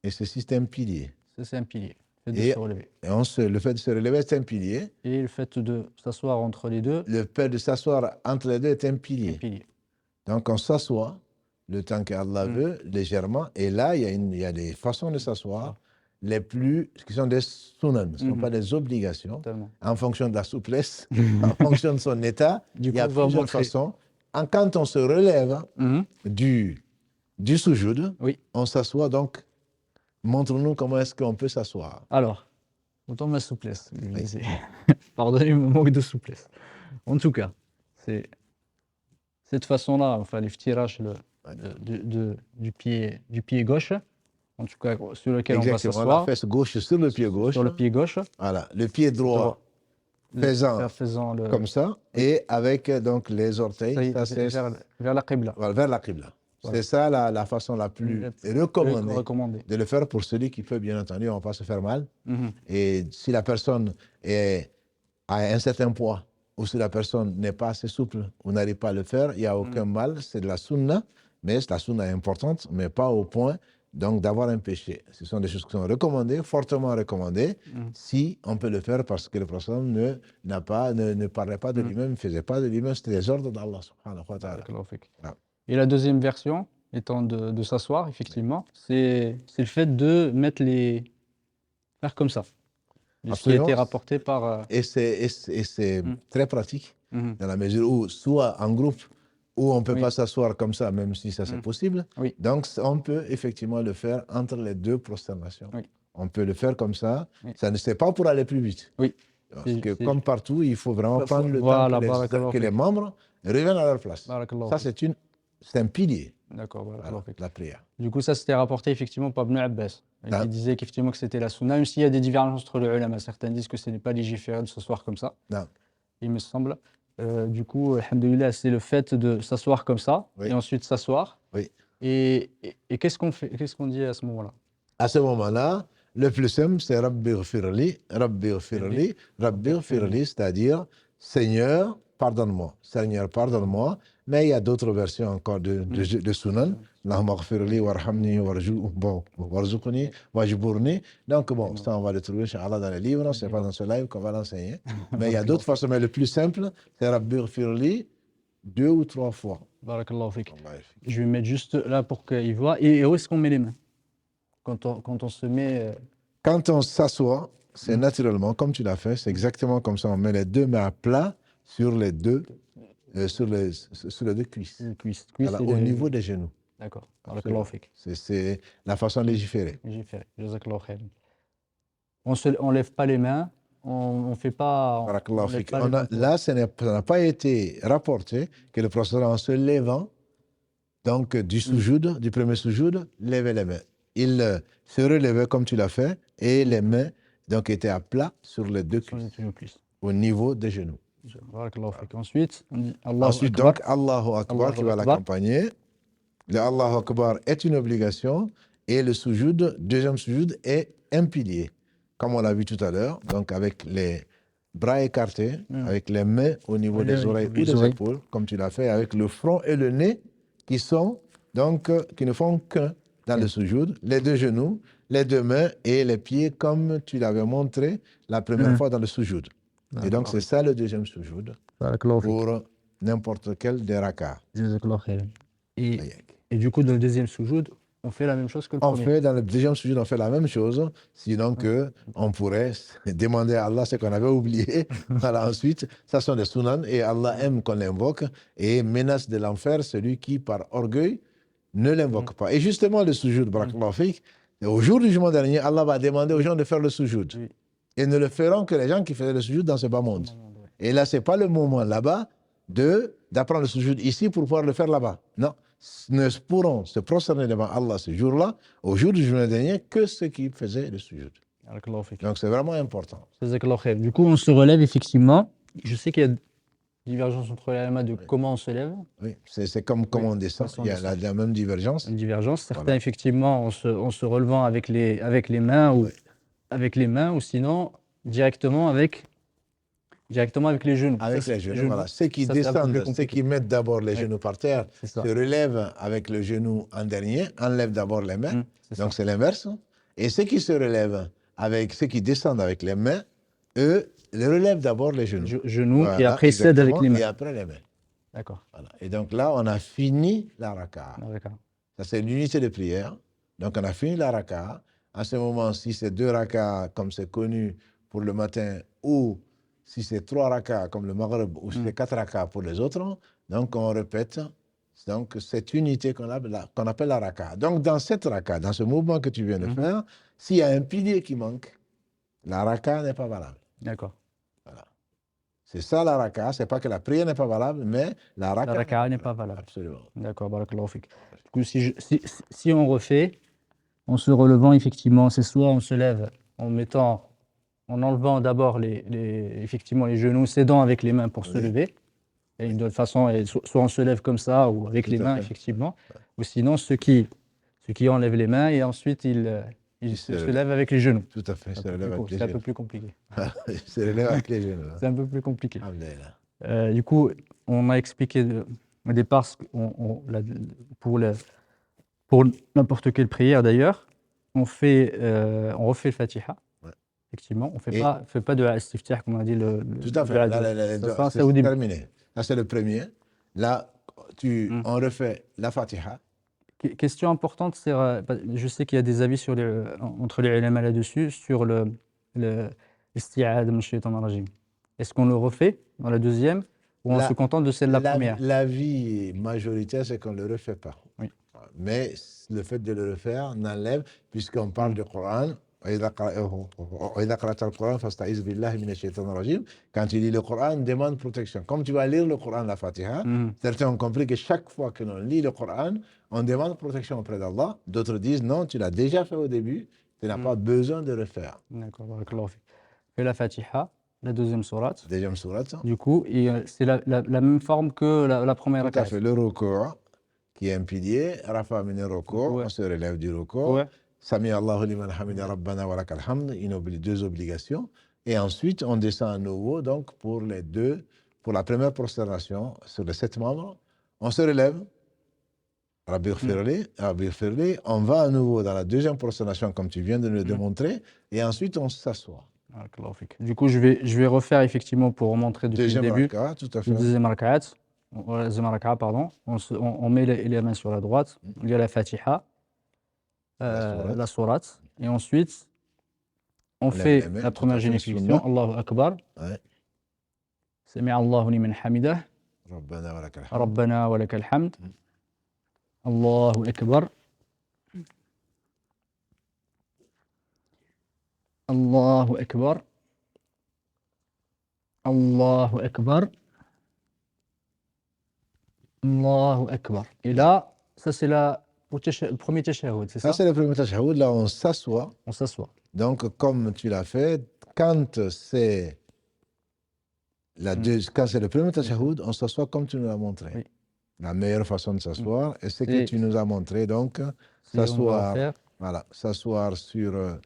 ceci, c'est un pilier. C'est un pilier. Le fait de se relever, c'est un pilier. Et le fait de s'asseoir entre les deux. Le fait de s'asseoir entre les deux est un pilier. Donc, on s'assoit le temps qu'Allah veut, légèrement. Et là, il y a des façons de s'asseoir qui sont des sunan, ce ne sont pas des obligations. En fonction de la souplesse, en fonction de son état, il y a plusieurs façons. Quand on se relève du sujoud, on s'assoit donc. Montre-nous comment est-ce qu'on peut s'asseoir. Alors, Autant ma souplesse. Je Oui. disais. Pardonnez mon manque de souplesse. En tout cas, c'est cette façon-là, enfin, les ftirash Ouais. du pied gauche, en tout cas sur lequel on va Exactement, la s'asseoir, fesse gauche sur le pied gauche. sur le pied gauche, Voilà, le pied droit faisant faisant le, comme ça, et avec donc les orteils, ça c'est vers la qibla. voilà, vers la qibla. Voilà. C'est ça la façon la plus recommandée Recommandé. de le faire pour celui qui peut, bien entendu, on va pas se faire mal. Mhm. Et si la personne est à un certain poids, ou si la personne n'est pas assez souple, ou n'arrive pas à le faire, il n'y a aucun mal, c'est de la sunna, mais la sunna est importante, mais pas au point donc d'avoir un péché. Ce sont des choses qui sont recommandées, fortement recommandées, si on peut le faire parce que le prophète ne parlait pas de lui-même, ne faisait pas de lui-même, c'était les ordres d'Allah subhanahu wa ta'ala. Barakallahu fik. Voilà. Et la deuxième version, étant de s'asseoir, effectivement, c'est le fait de mettre faire comme ça. Ce qui a Absolument. été rapporté par. Et c'est très pratique, Mhm. dans la mesure où, soit en groupe, où on ne peut Oui. pas s'asseoir comme ça, même si ça c'est possible. Oui. Donc, on peut effectivement le faire entre les deux prosternations. Oui. On peut le faire comme ça. Oui. Ça ne c'est pas pour aller plus vite. Oui. Parce que comme partout, il faut vraiment prendre le Voilà, temps que les membres reviennent à leur place. Barakallahu Ça, fik. c'est un pilier, D'accord, barakallahu voilà, fik. de la prière. Du coup, ça c'était rapporté effectivement par Ibn Abbas. Ah. Il disait qu'effectivement que c'était la sunna, même s'il y a des divergences entre les ulama. Certains disent que ce n'est pas légiféré de s'asseoir comme ça, Non. il me semble. Du coup, alhamdoulilah, c'est le fait de s'asseoir comme ça, Oui. et ensuite s'asseoir. Oui. Et qu'est-ce qu'on fait, qu'est-ce qu'on dit à ce moment-là? À ce moment-là, le plus simple, c'est Rabbi ghfirli, Rabbi ghfirli, Rabbi ghfirli, c'est-à-dire Seigneur, pardonne-moi. Seigneur, pardonne-moi. Mais il y a d'autres versions encore de Sunan. Allahumma ghfirli, warhamni, warzuqni, wajburni. Donc, bon, ça, on va le trouver, Inch'Allah, dans les livres. Ce n'est pas dans ce live qu'on va l'enseigner. Mais il y a d'autres façons. Mais le plus simple, c'est Rabbi ghfirli 2 ou 3 fois. Barakallahu fik. Je vais mettre juste là pour qu'il voit. Et où est-ce qu'on met les mains quand on se met. Quand on s'assoit, c'est naturellement, comme tu l'as fait, c'est exactement comme ça. On met les deux mains à plat sur les deux, sur les deux cuisses. Cuisse Voilà, au niveau des genoux. D'accord. Barakallahu fik. C'est la façon légiférée. Légiféré. Jazakallahu khair. On lève pas les mains. On fait pas. Barakallahu on lève fik. pas les mains. Là, ça n'a pas été rapporté que le prophète, en se levant, donc du soujoud, du premier soujoud, levait les mains. Il se relevait comme tu l'as fait et les mains donc étaient à plat sur les deux cuisses, au niveau des genoux. Barakallahu fik. Ensuite, on dit Allahu Ensuite, Akbar. donc, Allahu Akbar Allahu qui va Akbar. l'accompagner. Le Allahu Akbar est une obligation et le sujoud, deuxième sujoud, est un pilier. Comme on l'a vu tout à l'heure, donc avec les bras écartés, avec les mains au niveau des oreilles ou des épaules, comme tu l'as fait, avec le front et le nez qui ne font qu'un dans le sujoud, les deux genoux, les deux mains et les pieds comme tu l'avais montré la première fois dans le sujoud. Et donc c'est ça le deuxième sujoud pour n'importe quel des rak'ahs. Jazakallahu khair. Et du coup, dans le deuxième sujoud, on fait la même chose que le premier. Dans le deuxième sujoud, on fait la même chose, sinon on pourrait demander à Allah ce qu'on avait oublié. Voilà, ensuite, ça sont des sunan et Allah aime qu'on l'invoque et menace de l'enfer celui qui, par orgueil, ne l'invoque pas. Et justement, le sujoud, barakallahu fik, au jour du jugement dernier, Allah va demander aux gens de faire le sujoud. Oui. Et ne le feront que les gens qui faisaient le sujoud dans ce bas monde. Et là, ce n'est pas le moment là-bas d'apprendre le sujoud ici pour pouvoir le faire là-bas. Non. Ne pourront se prosterner devant Allah ce jour-là, au jour du jugement dernier, que ceux qui faisaient le sujoud. Donc c'est vraiment important. Du coup, on se relève effectivement. Je sais qu'il y a divergence entre les ulama de comment on se lève. Oui, c'est comme on descend. Il y a la même divergence. Une divergence. Certains, Voilà. effectivement, en se relevant avec les mains ou sinon directement avec les genoux. Avec les genoux, voilà. Ceux qui descendent, ceux qui mettent d'abord les genoux par terre, se relèvent avec le genou en dernier, enlèvent d'abord les mains. Donc c'est l'inverse. Et ceux qui se relèvent ceux qui descendent avec les mains, eux, les relèvent d'abord les genoux. Voilà, et après cèdent avec les mains. Et après les mains. D'accord. Voilà. Et donc là, on a fini la raka'a. Ça, c'est l'unité de prière. Donc on a fini la raka'a. À ce moment, si c'est 2 raka'a, comme c'est connu pour le matin, ou si c'est 3 raka'a, comme le maghrib, ou si c'est 4 raka'a pour les autres, donc on répète cette unité qu'on appelle la raka'a. Donc dans cette raka'a, dans ce mouvement que tu viens de faire, s'il y a un pilier qui manque, la raka n'est pas valable. D'accord. C'est ça la raka, c'est pas que la prière n'est pas valable, mais la raka La raka'a n'est pas valable. Absolument. D'accord, barakallahu fik. Du coup, si on refait, en se relevant, effectivement, c'est soit on se lève en enlevant d'abord effectivement les genoux, s'aidant avec les mains pour se lever. Et de toute façon, soit on se lève comme ça ou avec les mains, effectivement. Ou sinon, ceux qui enlèvent les mains et ensuite ils se lèvent avec les genoux. Tout à fait, C'est un peu plus compliqué. Se relève avec les genoux. C'est un peu plus compliqué. Alhamdulillah. Du coup, on a expliqué au départ, pour n'importe quelle prière d'ailleurs, on refait le Fatiha. Effectivement, on ne fait pas de istiftah, comme on a dit. Tout à fait. C'est au début. Terminé. Là, c'est le premier. Là, on refait la Fatiha. Question importante, je sais qu'il y a des avis entre les ulama là-dessus, sur l'isti'adha min shaytan rajim. Est-ce qu'on le refait dans la deuxième ou on se contente de celle de la première? L'avis majoritaire, c'est qu'on ne le refait pas. Oui. Mais le fait de le refaire n'enlève, puisqu'on parle du Coran, quand tu lis le Coran, demande protection. Comme tu vas lire le Coran, la Fatiha, certains ont compris que chaque fois que l'on lit le Coran, on demande protection auprès d'Allah. D'autres disent non, tu l'as déjà fait au début, tu n'as pas besoin de refaire. D'accord, barakallahu fik. Fais la Fatiha, la deuxième sourate. Deuxième sourate. Du coup, c'est la même forme que la première Tout à rak'at. fait, le ruku', qui est un pilier, rafa min ruku', on se relève du ruku'. Sami Allahu liman hamida rabbana wa lakal hamd, deux obligations. Et ensuite, on descend à nouveau, donc pour la première prosternation sur les 7 membres, on se relève. Rabbi Ighfirli, on va à nouveau dans la deuxième prosternation, comme tu viens de nous le démontrer, et ensuite on s'assoit. Du coup, je vais refaire effectivement pour montrer depuis le début. Tout à fait. Le deuxième raka'a, pardon. On met les mains sur la droite, il y a la Fatiha. La sourate, et ensuite on fait la première génération, Allahu Akbar, Sami'a Allahu liman hamidah, Rabbana wa lakal hamd, Allahu Akbar, Allahu Akbar, Allahu Akbar, Allahu Akbar. Et là, ça c'est le premier tashahhud, c'est ça? Ça, c'est le premier tashahhud. Là, on s'assoit. On s'assoit. Donc, comme tu l'as fait, quand c'est le premier tashahhud, on s'assoit comme tu nous l'as montré. Oui. La meilleure façon de s'asseoir, et c'est que tu nous as montré, donc, s'asseoir sur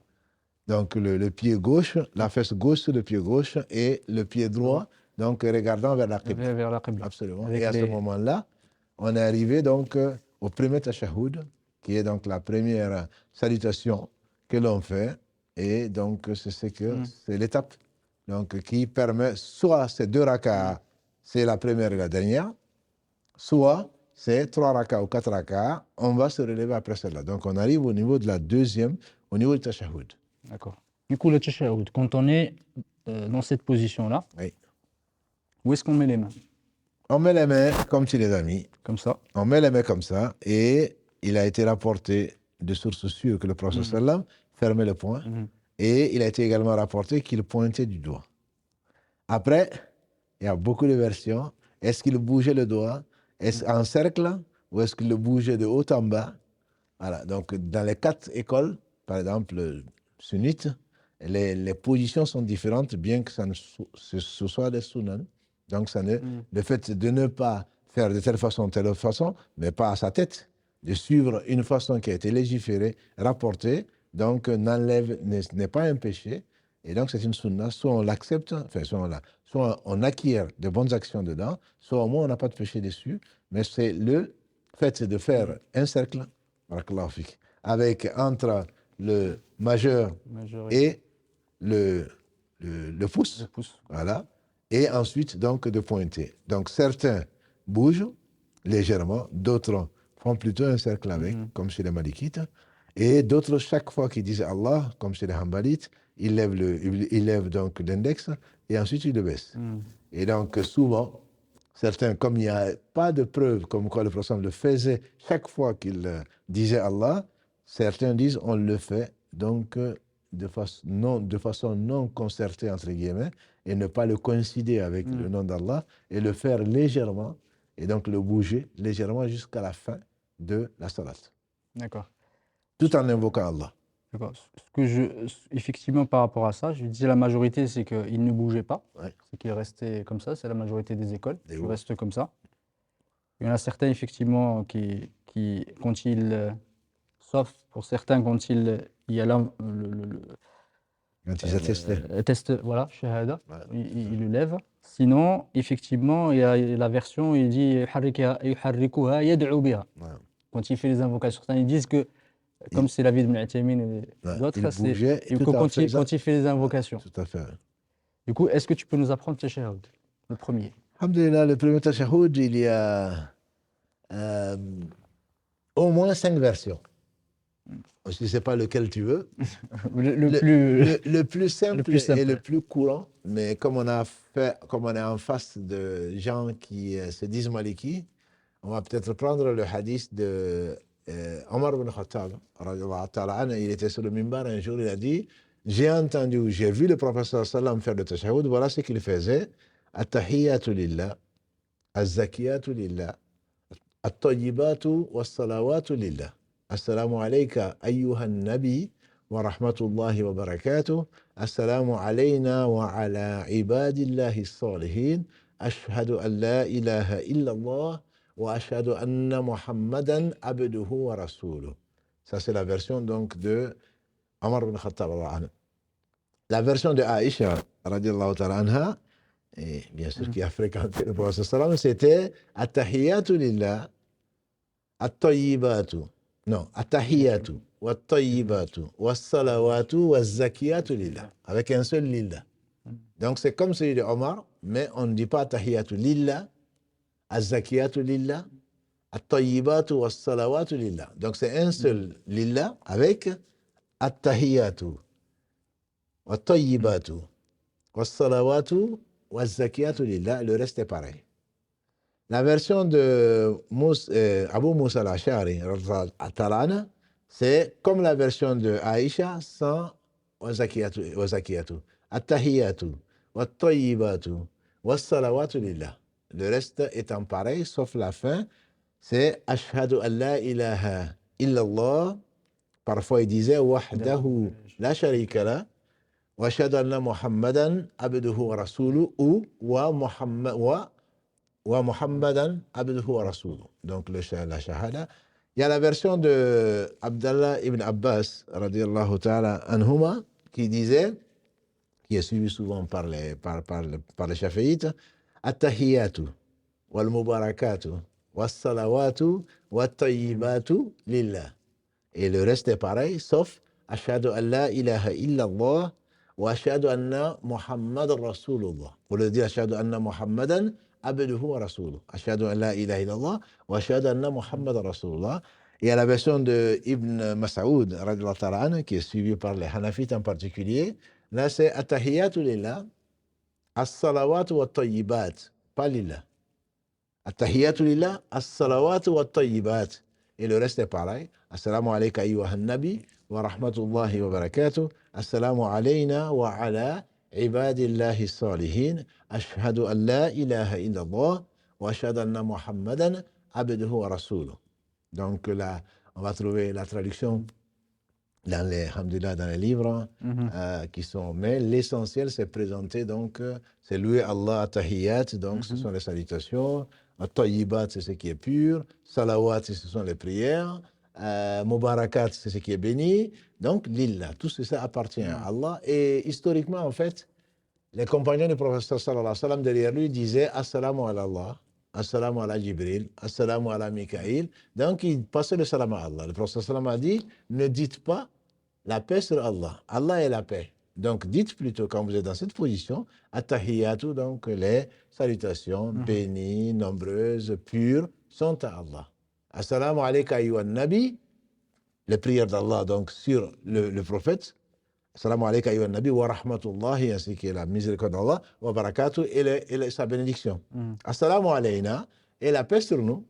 donc, le pied gauche, la fesse gauche sur le pied gauche, et le pied droit, donc, regardant vers la qibla. Vers la qibla. Absolument. Et à ce moment-là, on est arrivé, donc, au premier tashahhud, qui est donc la première salutation que l'on fait, et donc c'est l'étape donc, qui permet, soit c'est 2 raka'as, c'est la première et la dernière, soit c'est 3 raka'as ou 4 raka'as, on va se relever après cela. Donc on arrive au niveau de la deuxième, au niveau du tashahhud. D'accord. Du coup, le tashahhud, quand on est dans cette position-là, où est-ce qu'on met les mains? On met les mains comme tu les as mis. Comme ça. On met les mains comme ça, et il a été rapporté de sources sûres que le prophète sallam fermait le poing, et il a été également rapporté qu'il pointait du doigt. Après, il y a beaucoup de versions. Est-ce qu'il bougeait le doigt? Est-ce en cercle? Ou est-ce qu'il le bougeait de haut en bas? Voilà. Donc, dans les 4 écoles, par exemple, sunnites, les positions sont différentes, bien que ce soit des sunan. Donc, le fait de ne pas faire de telle autre façon, mais pas à sa tête, de suivre une façon qui a été légiférée, rapportée, donc n'est pas un péché. Et donc, c'est une sunna. Soit on l'accepte, soit on acquiert de bonnes actions dedans, soit au moins on n'a pas de péché dessus. Mais c'est le fait de faire un cercle, avec entre le majeur et le pouce. Voilà. Et ensuite, donc, de pointer. Donc, certains bougent légèrement, d'autres font plutôt un cercle avec, comme chez les Malikites, et d'autres, chaque fois qu'ils disent Allah, comme chez les Hanbalites, ils lèvent donc l'index, et ensuite ils le baissent. Et donc, souvent, certains, comme il n'y a pas de preuve comme quoi le prophète le faisait chaque fois qu'il disait Allah, certains disent on le fait donc de façon non concertée, entre guillemets, et ne pas le coïncider avec le nom d'Allah, et le faire légèrement, et donc le bouger légèrement jusqu'à la fin de la salat, D'accord. tout en invoquant Allah. D'accord. Effectivement, par rapport à ça, je disais la majorité, c'est qu'il ne bougeait pas, Ouais. c'est qu'il restait comme ça, c'est la majorité des écoles, Des tu hauts. restes comme ça. Il y en a certains, effectivement, quand ils, sauf pour certains, quand il y a Quand ils attestaient. test, voilà, shahada, Ouais. il le lève. Sinon, effectivement, il y a la version, il dit yuharrikuha yad'u biha. Ouais. Quand il fait les invocations, certains ils disent que, comme c'est l'avis de Ibn Uthaymin et Ouais, d'autres, il c'est bougeait et tout que en quand faisant- il fait les invocations. Tout à fait. Du coup, est-ce que tu peux nous apprendre tashahhud, le premier? Alhamdulillah, le premier tashahhud, il y a au moins 5 versions. Je ne sais pas lequel tu veux. Le plus simple plus simple. et le plus courant, mais comme on est en face de gens qui se disent maliki, on va peut-être prendre le hadith de Omar ibn Khattab. Il était sur le minbar un jour, il a dit: j'ai vu le professeur sallam faire le tashahhud, voilà ce qu'il faisait. At-tahiyyatu lillah, az-zakiyatu lillah, at-tayyibatu was-salawatu lillah. Assalamu alayka ayyuhan nabi wa rahmatullahi wa barakatuh. Assalamu alayna wa ala ibadillahi as-salihin. Ashhadu an la ilaha illallah wa ashhadu anna Muhammadan abduhu wa rasuluh. Ça, c'est la version donc de Omar ibn Khattab. La version de Aïcha, radiallahu ta'ala anha, et bien sûr qui a fréquenté le prophète sallam, c'était At-tahiyyatu lillah, At-tayyibatu. Non, At-tahiyyatu, Wat-tayyibatu, Was-salawatu, Was-zakiyatu lillah. Avec un seul lillah. Donc c'est comme celui de Omar, mais on ne dit pas At-tahiyyatu lillah, Az-zakiyatu lillah, At-tayyibatu, Was-salawatu lillah. Donc c'est un seul lillah avec At-tahiyyatu, Wat-tayyibatu, Was-salawatu, Was-zakiyatu lillah. Le reste est pareil. La version de Abu Musa al-Ash'ari, c'est comme la version de Aïcha sans Wazakiyatu. At-tahiyyatu, wat-tayyibatu, was-salawatu lillah. Le reste étant pareil, sauf la fin, c'est Ashhadu an la ilaha illallah. Parfois il disait Wahdahu la sharika la, wa ashhadu anna Muhammadan abduhu wa rasuluhu, ou wa Muhammadan abduhu wa rasuluh. Donc la shahada. Il y a la version de Abdallah ibn Abbas radiallahu ta'ala anhuma qui disait, qui est suivi souvent par les Shafi'ites, At-tahiyyatu wal mubarakatu was salawatu wat tayyibatu lillah. Et le reste est pareil, sauf Ashhadu an la ilaha illallah wa ashhadu anna Muhammadan rasulullah. Pour le dire Ashhadu anna Muhammadan abduhu wa rasuluh. Ashhadu an la ilaha illallah wa ashhadu anna Muhammadan rasulullah. Et à la version de Ibn Mas'ud radhiyallahu ta'ala anhu, qui est suivie par les Hanafites en particulier, là c'est At-tahiyyatu lillah, As-salawatu wa tayyibat, pas lillah. At-tahiyyatu lillah, As-salawatu wa tayyibat. Et le reste est pareil. Assalamu alayka ayyuhan nabi wa rahmatullahi wa barakatuh. Assalamu alayna wa ala ibadillahi salihin. Ashhadu an la ilaha illallah wa ashhadu anna Muhammadan abduhu wa rasuluh. Donc là, on va trouver la traduction dans les livres qui sont. Mais l'essentiel, c'est présenter, donc, c'est louer Allah, tahiyyat, donc ce sont les salutations. Tayyibat, c'est ce qui est pur. Salawat, ce sont les prières. Mubarakat, c'est ce qui est béni. Donc, lillah, tout ça appartient à Allah. Et historiquement, en fait, les compagnons du prophète sallallahu alayhi wa sallam derrière lui disaient Assalamu ala Allah, Assalamu ala Jibril, Assalamu ala Mikaïl. Donc, il passait le salam à Allah. Le prophète sallam a dit: ne dites pas la paix sur Allah. Allah est la paix. Donc, dites plutôt, quand vous êtes dans cette position, At-tahiyyatu, donc les salutations bénies, nombreuses, pures, sont à Allah. Assalamu alayka ayyuhan nabi, les prières d'Allah donc sur le prophète. Assalamu alayka ayyuhan nabi wa rahmatullahi, ainsi que la miséricorde d'Allah, wa barakatuh, et sa bénédiction. Assalamu alayna, et la paix sur nous,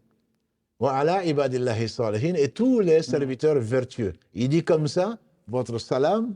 wa ala ibadillahi salihin, et tous les serviteurs vertueux. Il dit comme ça, votre salam,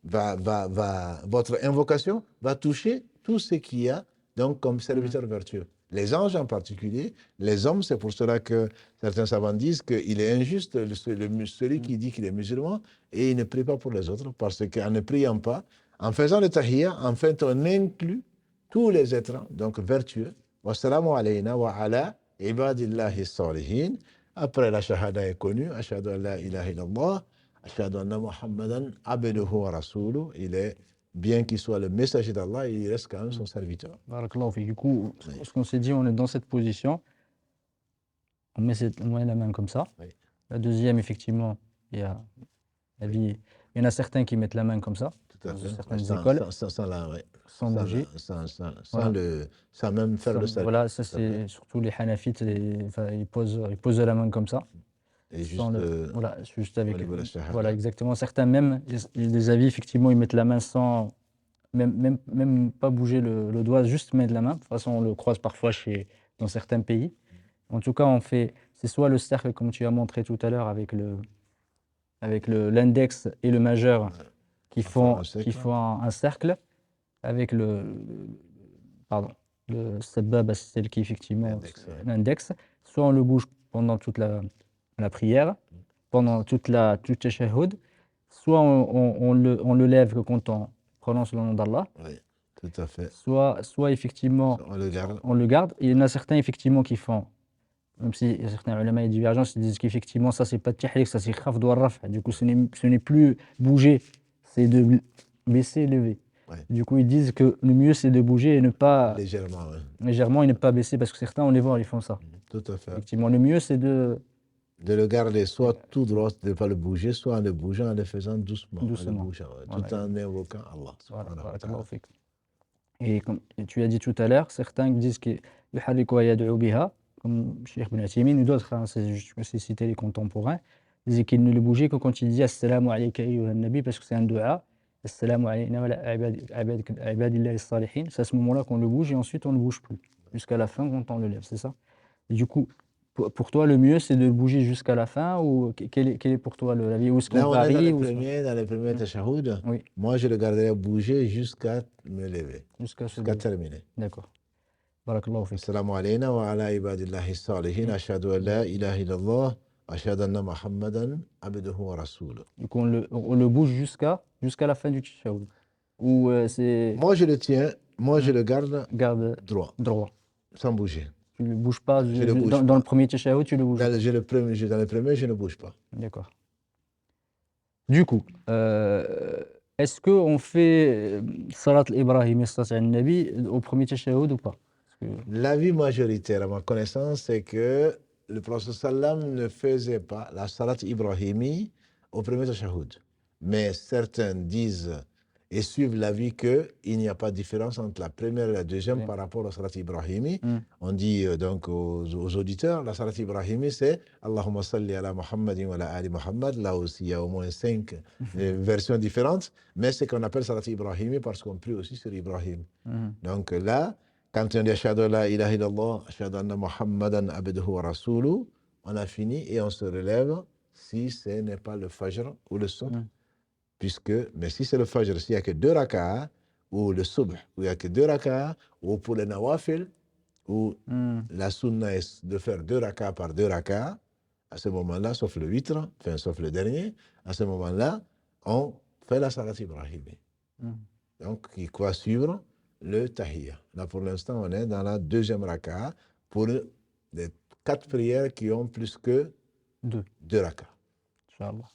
votre invocation va toucher tout ce qu'il y a donc comme serviteur vertueux. Les anges en particulier, les hommes, c'est pour cela que certains savants disent qu'il est injuste celui qui dit qu'il est musulman et il ne prie pas pour les autres, parce qu'en ne priant pas, en faisant le tahiyya, en fait, on inclut tous les êtres donc vertueux. Wassalamu alayna wa ala ibadillahi salihin. Après, la shahada est connue. Ashhadu an la ilaha illallah. Ashhadu anna Muhammadan abduhu wa rasuluh. Il est, bien qu'il soit le messager d'Allah, il reste quand même son serviteur. Barakallahu fik. Du coup, Oui. ce qu'on s'est dit, on est dans cette position. On met la main comme ça. Oui. La deuxième, effectivement, il y en a certains qui mettent la main comme ça. Tout à Dans fait. certaines Sans, écoles. sans bouger. Voilà. Sans même faire le salut. Voilà, ça c'est surtout les hanafites, ils posent la main comme ça. Et juste, voilà, juste avec. au niveau de la shahada. Voilà, exactement. Certains même, il y a des avis, effectivement, ils mettent la main sans. Même pas bouger le doigt, juste mettre la main. De toute façon, on le croise parfois dans certains pays. En tout cas, c'est soit le cercle, comme tu as montré tout à l'heure, avec l'index et le majeur qui font un cercle, avec le sabab, c'est celle qui, effectivement, l'index. Soit on le bouge pendant toute la prière, pendant toute la tashahhud, soit on le lève que quand on prononce le nom d'Allah. Oui, tout à fait. Soit effectivement, on le garde. Et il y en a certains, effectivement, qui font, même s'il y a certains ulama et divergences, ils disent qu'effectivement, ça, c'est pas de tahrik, ça, c'est khafd wa raf'. Du coup, ce n'est plus bouger, c'est de baisser et lever. Ouais. Du coup, ils disent que le mieux, c'est de bouger et ne pas. Légèrement et ne pas baisser, parce que certains, on les voit, ils font ça. Tout à fait. Effectivement, le mieux, c'est de le garder soit tout droit, de ne pas le bouger, soit en le bougeant, en le faisant doucement. En le bougeant, tout en invoquant Allah. Voilà. Et comme tu as dit tout à l'heure, certains disent que yuharriku wa yad'u biha, comme Cheikh Ibn Uthaymin ou d'autres, c'est cité les contemporains, disent qu'il ne le bougeait que quand il dit Assalamu alayka ayyuha nabi, parce que c'est un dua. Assalamu alayna wa ala ibadillahi salihin. C'est à ce moment-là qu'on le bouge et ensuite on ne le bouge plus. Jusqu'à la fin quand on le lève, c'est ça? Et du coup, pour toi, le mieux, c'est de le bouger jusqu'à la fin, ou quel est pour toi l'avis? Où est-ce qu'on parie? Là, dans les premiers tashahhud, oui. Moi, je le garderai bouger jusqu'à me lever, jusqu'à terminer. D'accord. Barakallahu fik. Assalamu alayna wa ala ibadillahi salihin, ashhadu an la ilaha illallah, ashhadu anna Muhammadan abduhu wa rasuluh. Du coup, on le bouge jusqu'à la fin du tashahhud. Ou c'est... Moi, je le tiens, je le garde droit, sans bouger. Tu ne le bouges pas dans le premier tashahhud, tu le bouges pas. Dans le premier, je ne bouge pas. D'accord. Du coup, est-ce qu'on fait Salat al-Ibrahim al-Nabi au premier tashahhud ou pas? L'avis majoritaire, à ma connaissance, c'est que le prophète sallam ne faisait pas la Salat Ibrahimi au premier tashahhud. Mais certains disent et suivent l'avis qu'il n'y a pas de différence entre la première et la deuxième par rapport à la Salat Ibrahimi. On dit donc aux auditeurs, la Salat Ibrahimi, c'est Allahumma salli ala Muhammadin wa ala ali Muhammad. Là aussi, il y a au moins 5 versions différentes, mais c'est qu'on appelle Salat Ibrahimi parce qu'on prie aussi sur Ibrahim. Donc là, quand on dit Ashhadu an la ilaha illallah, Ashhadu anna Muhammadan abduhu wa rasuluh, on a fini et on se relève si ce n'est pas le Fajr ou le Subh. Mais si c'est le Fajr, s'il n'y a que 2 raka'ah, ou le Subh, où il n'y a que 2 raka'ah, ou pour les Nawafil, où la sunna est de faire 2 raka'ah par 2 raka'ah, à ce moment-là, sauf le witr, sauf le dernier, à ce moment-là, on fait la Salat Ibrahimi. Donc, il faut suivre le tahiyya. Là, pour l'instant, on est dans la 2e raka'ah pour les 4 prières qui ont plus que 2 raka'ah. Inch'Allah.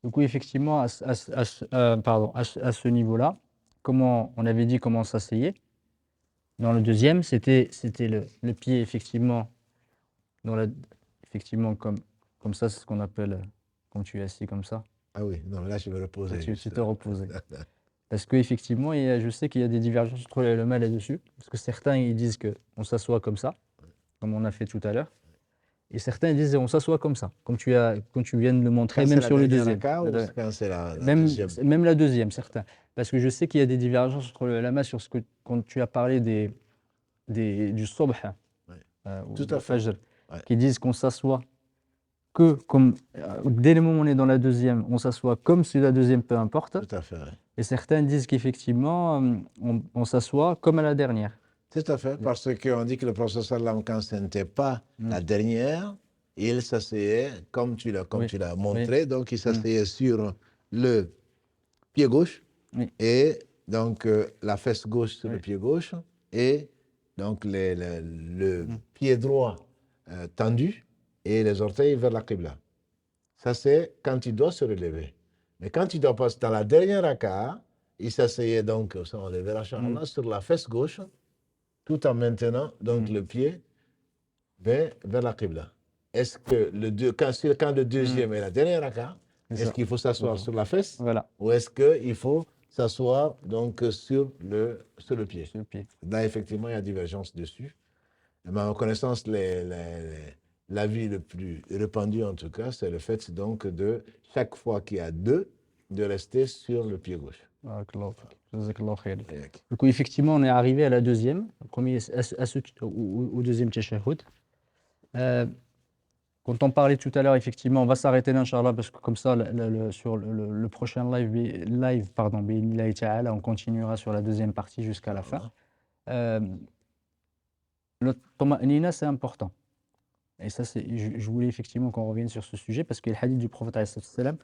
Du coup, effectivement, à ce niveau-là, comment on avait dit comment s'asseyer. Dans le deuxième, c'était le pied, effectivement, effectivement comme ça, c'est ce qu'on appelle, quand tu es assis comme ça. Ah oui, non, là, je vais reposer. Tu te reposais. Parce qu'effectivement, je sais qu'il y a des divergences entre les ulama là-dessus. Parce que certains, ils disent qu'on s'assoit comme ça, comme on a fait tout à l'heure. Et certains disent on s'assoit comme ça, comme tu viens de le montrer, quand même sur le deuxième. Quand c'est la deuxième. Même la deuxième, certains. Parce que je sais qu'il y a des divergences entre les ulama sur quand tu as parlé du subh, ou du fajr, qui disent qu'on s'assoit que comme dès le moment où on est dans la deuxième, on s'assoit comme si la deuxième, peu importe. Tout à fait. Et certains disent qu'effectivement, on s'assoit comme à la dernière. Tout à fait, parce qu'on dit que le prophète sallam, quand ce n'était pas la dernière, il s'asseyait comme tu l'as Oui, montré, donc il s'asseyait sur le pied gauche Oui. et donc la fesse gauche sur le pied gauche et donc le pied droit tendu et les orteils vers la qibla. Ça, c'est quand il doit se relever. Mais quand il doit passer dans la dernière raka, il s'asseyait donc, ça on le verra inchallah, sur la fesse gauche, tout en maintenant donc le pied vers la qibla. Est-ce que quand le deuxième est la dernière raka, est-ce qu'il faut s'asseoir sur la fesse Voilà, ou est-ce qu'il faut s'asseoir donc sur le pied? sur le pied. Là, effectivement, il y a divergence dessus. À ma connaissance, l'avis le plus répandu, en tout cas, c'est le fait donc de, chaque fois qu'il y a deux, de rester sur le pied gauche. Barakallahu fik. Jazakallahu khair. Du coup, effectivement, on est arrivé à la deuxième, au deuxième tashahhud. Quand on parlait tout à l'heure, effectivement, on va s'arrêter là, Inch'Allah, parce que comme ça, sur le prochain live, bi'idhnillahi ta'ala, on continuera sur la deuxième partie jusqu'à la fin. Le tama'nina, c'est important. Et ça, je voulais effectivement qu'on revienne sur ce sujet, parce que le hadith du prophète, alayhi salam,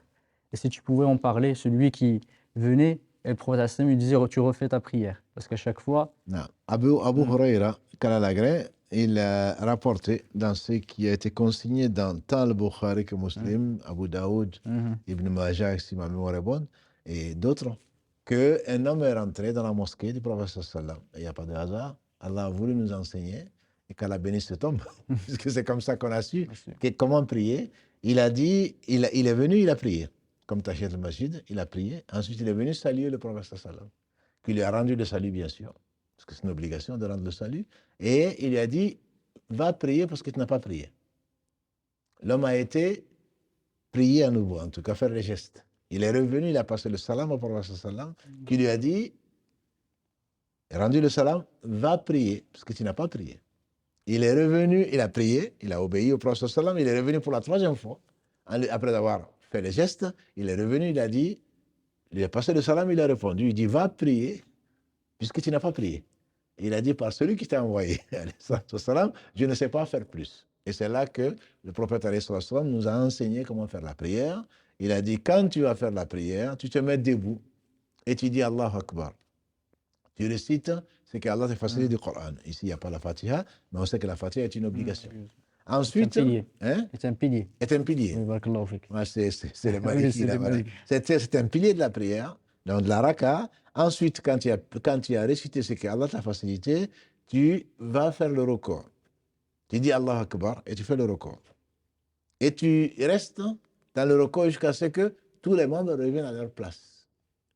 et si tu pouvais en parler, celui qui venait, et le prophète, alayhi salam, lui disait, tu refais ta prière. Parce qu'à chaque fois... Non. Abu Huraira, Kalalagré, il a rapporté dans ce qui a été consigné dans tant le Bukhari que Muslim, Abu Daoud, Ibn Majah, si ma mémoire est bonne, et d'autres, qu'un homme est rentré dans la mosquée du prophète sallam. Il n'y a pas de hasard. Allah a voulu nous enseigner et qu'Allah bénisse cet homme, puisque c'est comme ça qu'on a su comment prier. Il a dit, il est venu, il a prié. Comme Tahiyat al-Masjid, il a prié. Ensuite, il est venu saluer le prophète sallam, qui lui a rendu le salut, bien sûr, parce que c'est une obligation de rendre le salut. Et il lui a dit, va prier parce que tu n'as pas prié. L'homme a été prié à nouveau, en tout cas faire les gestes. Il est revenu, il a passé le salam au prophète sallam, qui lui a dit, rendu le salam, va prier parce que tu n'as pas prié. Il est revenu, il a prié, il a obéi au prophète sallam, il est revenu pour la troisième fois. Après avoir fait les gestes, il est revenu, il a dit, il a passé le salam, il a répondu, il dit, va prier puisque tu n'as pas prié. Il a dit, par celui qui t'a envoyé, je ne sais pas faire plus. Et c'est là que le prophète nous a enseigné comment faire la prière. Il a dit, quand tu vas faire la prière, tu te mets debout et tu dis Allahu Akbar. Tu récites ce qu'Allah t'a facilité du Coran. Ici, il n'y a pas la Fatiha, mais on sait que la Fatiha est une obligation. Ensuite, c'est un pilier. Est un pilier. Oui, barakallahu fik. Ouais, c'est le Maliki. C'est un pilier de la prière, donc de la raka. Ensuite, quand tu as récité ce qu'Allah t'a facilité, tu vas faire le record. Tu dis Allah Akbar et tu fais le record. Et tu restes dans le record jusqu'à ce que tous les membres reviennent à leur place.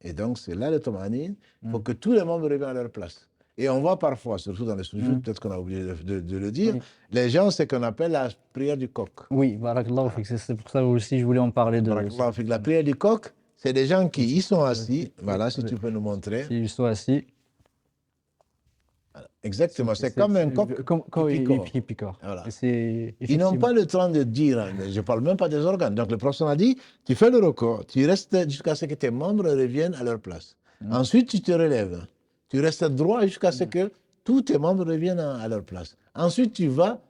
Et donc, c'est là le tamanine. Il faut que tous les membres reviennent à leur place. Et on voit parfois, surtout dans les sujouds, peut-être qu'on a oublié de le dire, les gens, c'est ce qu'on appelle la prière du coq. Oui, barakallahu fik. C'est pour ça aussi je voulais en parler de... Barakallahu fik. La prière du coq, c'est des gens qui y sont assis. Voilà, si tu peux nous montrer. S'ils sont assis. Exactement, c'est comme un coq qui picore. Voilà. Ils n'ont pas le temps de dire, je ne parle même pas des organes. Donc le prophète a dit, tu fais le record, tu restes jusqu'à ce que tes membres reviennent à leur place. Ensuite, tu te relèves. Tu restes droit jusqu'à ce que tous tes membres reviennent à leur place. Ensuite, tu vas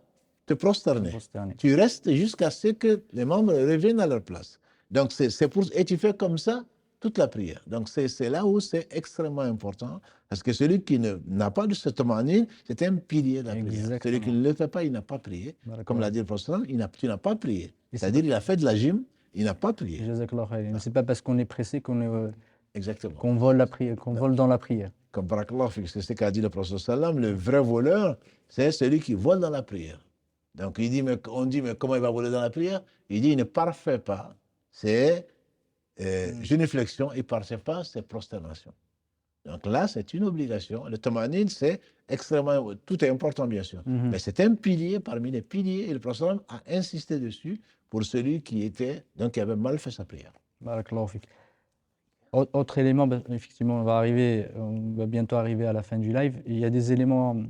te prosterner. Tu restes jusqu'à ce que les membres reviennent à leur place. Donc, et tu fais comme ça toute la prière. Donc, c'est là où c'est extrêmement important. Parce que celui qui n'a pas de cette manine, c'est un pilier de la prière. Celui qui ne le fait pas, il n'a pas prié. Comme l'a dit le prophète, tu n'as pas prié. C'est-à-dire, il a fait de la gym, il n'a pas prié. Mais ce n'est pas parce qu'on est pressé qu'on Exactement. Vole la prière, qu'on vole dans la prière. Comme barakallah, c'est ce qu'a dit le prophète sallam, le vrai voleur, c'est celui qui vole dans la prière. Donc on dit, mais comment il va voler dans la prière? Il dit, il ne parfait pas ses génuflexions, il ne parfait pas ses prosternations. Donc là, c'est une obligation. Le tamanine, c'est extrêmement, tout est important bien sûr, mais c'est un pilier parmi les piliers, et le prophète sallam a insisté dessus pour celui qui avait mal fait sa prière. Barakallahu fik. Autre élément, effectivement, on va bientôt arriver à la fin du live. Il y a des éléments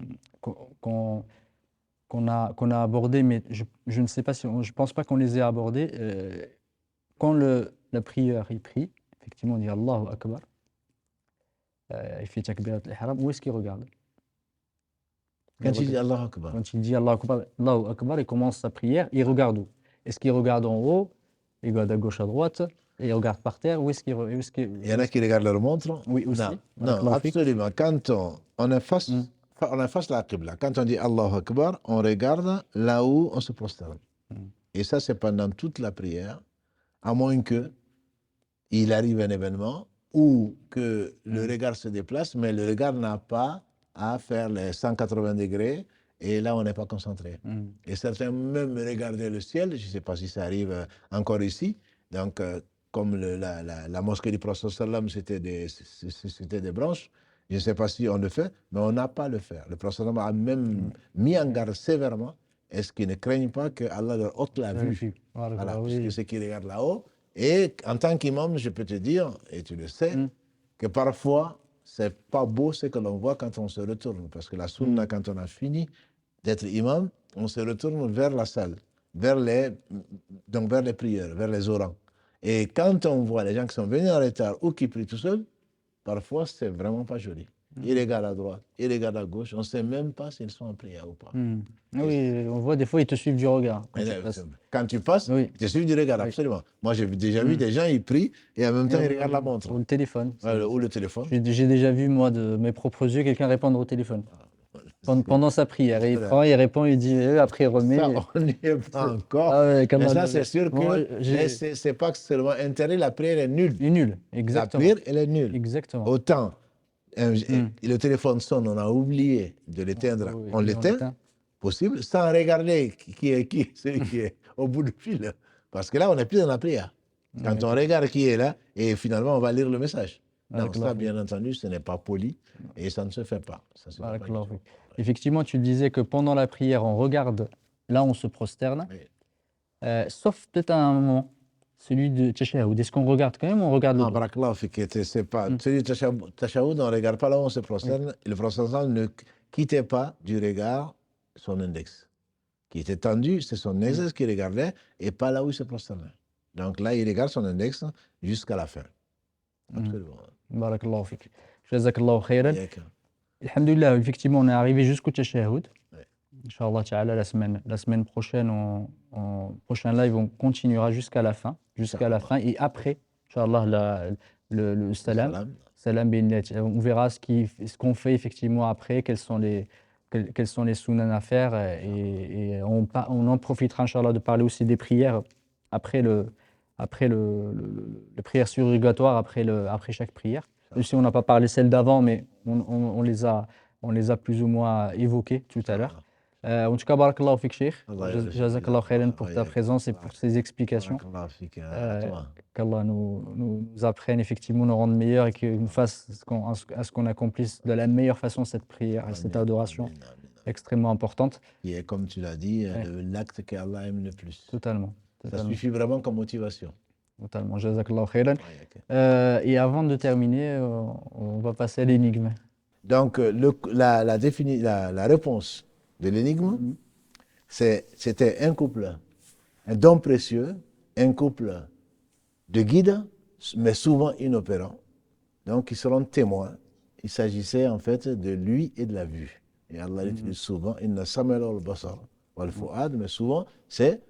qu'on a abordés, mais je ne sais pas si je pense pas qu'on les ait abordés. Quand la prière, il prie, effectivement, on dit Allahu Akbar, il fait takbirat al-ihram, où est-ce qu'il regarde? Quand il dit Allah Akbar, Quand il dit Allahu Akbar, il commence sa prière, il regarde où? Est-ce qu'il regarde en haut? Il regarde à gauche, à droite, et il regarde par terre, où est-ce qu'il il y en a qui regardent leur montre. Oui, aussi. Non, Barakallahu fik. absolument. Quand on est face, Mm. on est face à la Qibla, quand on dit Allahu Akbar, on regarde là où on se prosterne. Mm. Et ça, c'est pendant toute la prière, à moins que il arrive un événement ou que le regard se déplace, mais le regard n'a pas à faire les 180 degrés, et là, on n'est pas concentré. Et certains même regardaient le ciel, je ne sais pas si ça arrive encore ici, donc comme la mosquée du prophète sallam, c'était des branches, je ne sais pas si on le fait, mais on n'a pas à le faire. Le prophète sallam a même mis en garde sévèrement, est-ce qu'ils ne craignent pas que Allah leur ôte la vue. Voilà, puisque ceux qui regardent là-haut. Et en tant qu'imam, je peux te dire, et tu le sais, que parfois, c'est pas beau ce que l'on voit quand on se retourne. Parce que la sunna, quand on a fini d'être imam, on se retourne vers la salle, donc vers les prières, vers les orans. Et quand on voit les gens qui sont venus en retard ou qui prient tout seuls, parfois, c'est vraiment pas joli. Ils regardent à droite, ils regardent à gauche, on ne sait même pas s'ils sont en prière ou pas. Oui, on voit des fois, ils te suivent du regard. Quand tu passes, ils te suivent du regard, absolument. Moi, j'ai déjà vu des gens, ils prient et en même temps, ils regardent la montre. Ou le téléphone. Ou le téléphone. J'ai déjà vu, moi, de mes propres yeux, quelqu'un répondre au téléphone. Pendant sa prière. Et il prend, il répond, il dit, après il remet. Ça, on n'y est pas encore. Mais ça, c'est sûr que c'est pas seulement interdit, la prière est nulle. Elle est nulle, exactement. La prière, elle est nulle. Exactement. Autant, le téléphone sonne, on a oublié de l'éteindre, on l'éteint, possible, sans regarder celui qui est au bout du fil. Parce que là, on n'est plus dans la prière. Quand on regarde qui est là, et finalement, on va lire le message. Donc ça, bien entendu, ce n'est pas poli et ça ne se fait pas. Ça se fait pas. Effectivement, tu disais que pendant la prière, on regarde, là on se prosterne, sauf peut-être à un moment, celui de Tashahhud. Est-ce qu'on regarde quand même ou on regarde le dos? Barakallahu fik, c'est pas. Celui de Tashahhud, on ne regarde pas là où on se prosterne. Le prophète ne quittait pas du regard son index. Qui était tendu, c'est son index qui regardait et pas là où il se prosternait. Donc là, il regarde son index jusqu'à la fin. Absolument. Barakallahu fik. Jazakallahu khairan. Alhamdulillah, effectivement, on est arrivé jusqu'au Tashahhud. Inch'Allah ta'ala, la semaine prochaine, prochain live, on continuera jusqu'à la fin. Et après, Inch'Allah, le salam. On verra ce qu'on fait effectivement après, quels sont les sunan à faire. Et on en profitera, Inch'Allah, de parler aussi des prières après les prières surrogatoires, après chaque prière. Même si on n'a pas parlé celles d'avant, mais on les a plus ou moins évoquées tout à l'heure. En tout cas, barakallahu fik, Cheikh. Jazakallahu khairan pour ta présence et pour ces explications. Qu'Allah nous apprenne effectivement, nous rende meilleurs et qu'il nous fasse à ce qu'on accomplisse de la meilleure façon cette prière, cette adoration extrêmement importante. Qui est, comme tu l'as dit, l'acte qu'Allah aime le plus. Totalement. Ça suffit vraiment comme motivation. Totalement, jazakallahu khairan. Et avant de terminer, on va passer à l'énigme. Donc, la réponse de l'énigme, c'était un couple, un don précieux, un couple de guides, mais souvent inopérants. Donc, ils seront témoins. Il s'agissait en fait de lui et de la vue. Et Allah l'utilise souvent. Inna sam'ala wal basar wal fu'ad, mais souvent, c'est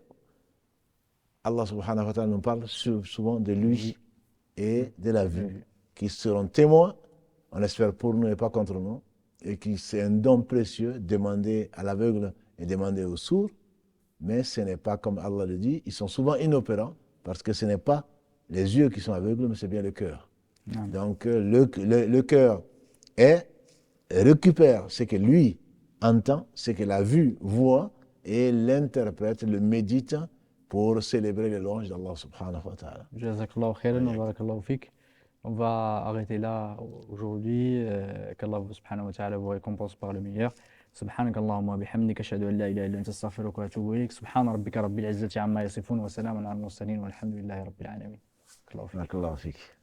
Allah subhanahu wa ta'ala nous parle souvent de lui et de la vue, qui seront témoins, on espère pour nous et pas contre nous, et qui c'est un don précieux demandé à l'aveugle et demandé au sourd, mais ce n'est pas comme Allah le dit, ils sont souvent inopérants, parce que ce n'est pas les yeux qui sont aveugles, mais c'est bien le cœur. Donc le cœur récupère ce que lui entend, ce que la vue voit, et l'interprète, le médite, pour célébrer les louanges d'Allah subhanahu wa ta'ala. Jazakallahu khairan wa barakallahu fik. On va arrêter là aujourd'hui. Qu'Allah subhanahu wa ta'ala vous récompense par le meilleur. سبحانك اللهم وبحمدك أشهد أن لا إله إلا أنت أستغفرك وأتوب إليك سبحان ربك رب العزة عما يصفون وسلام على المرسلين والحمد لله رب العالمين. بارك الله فيك.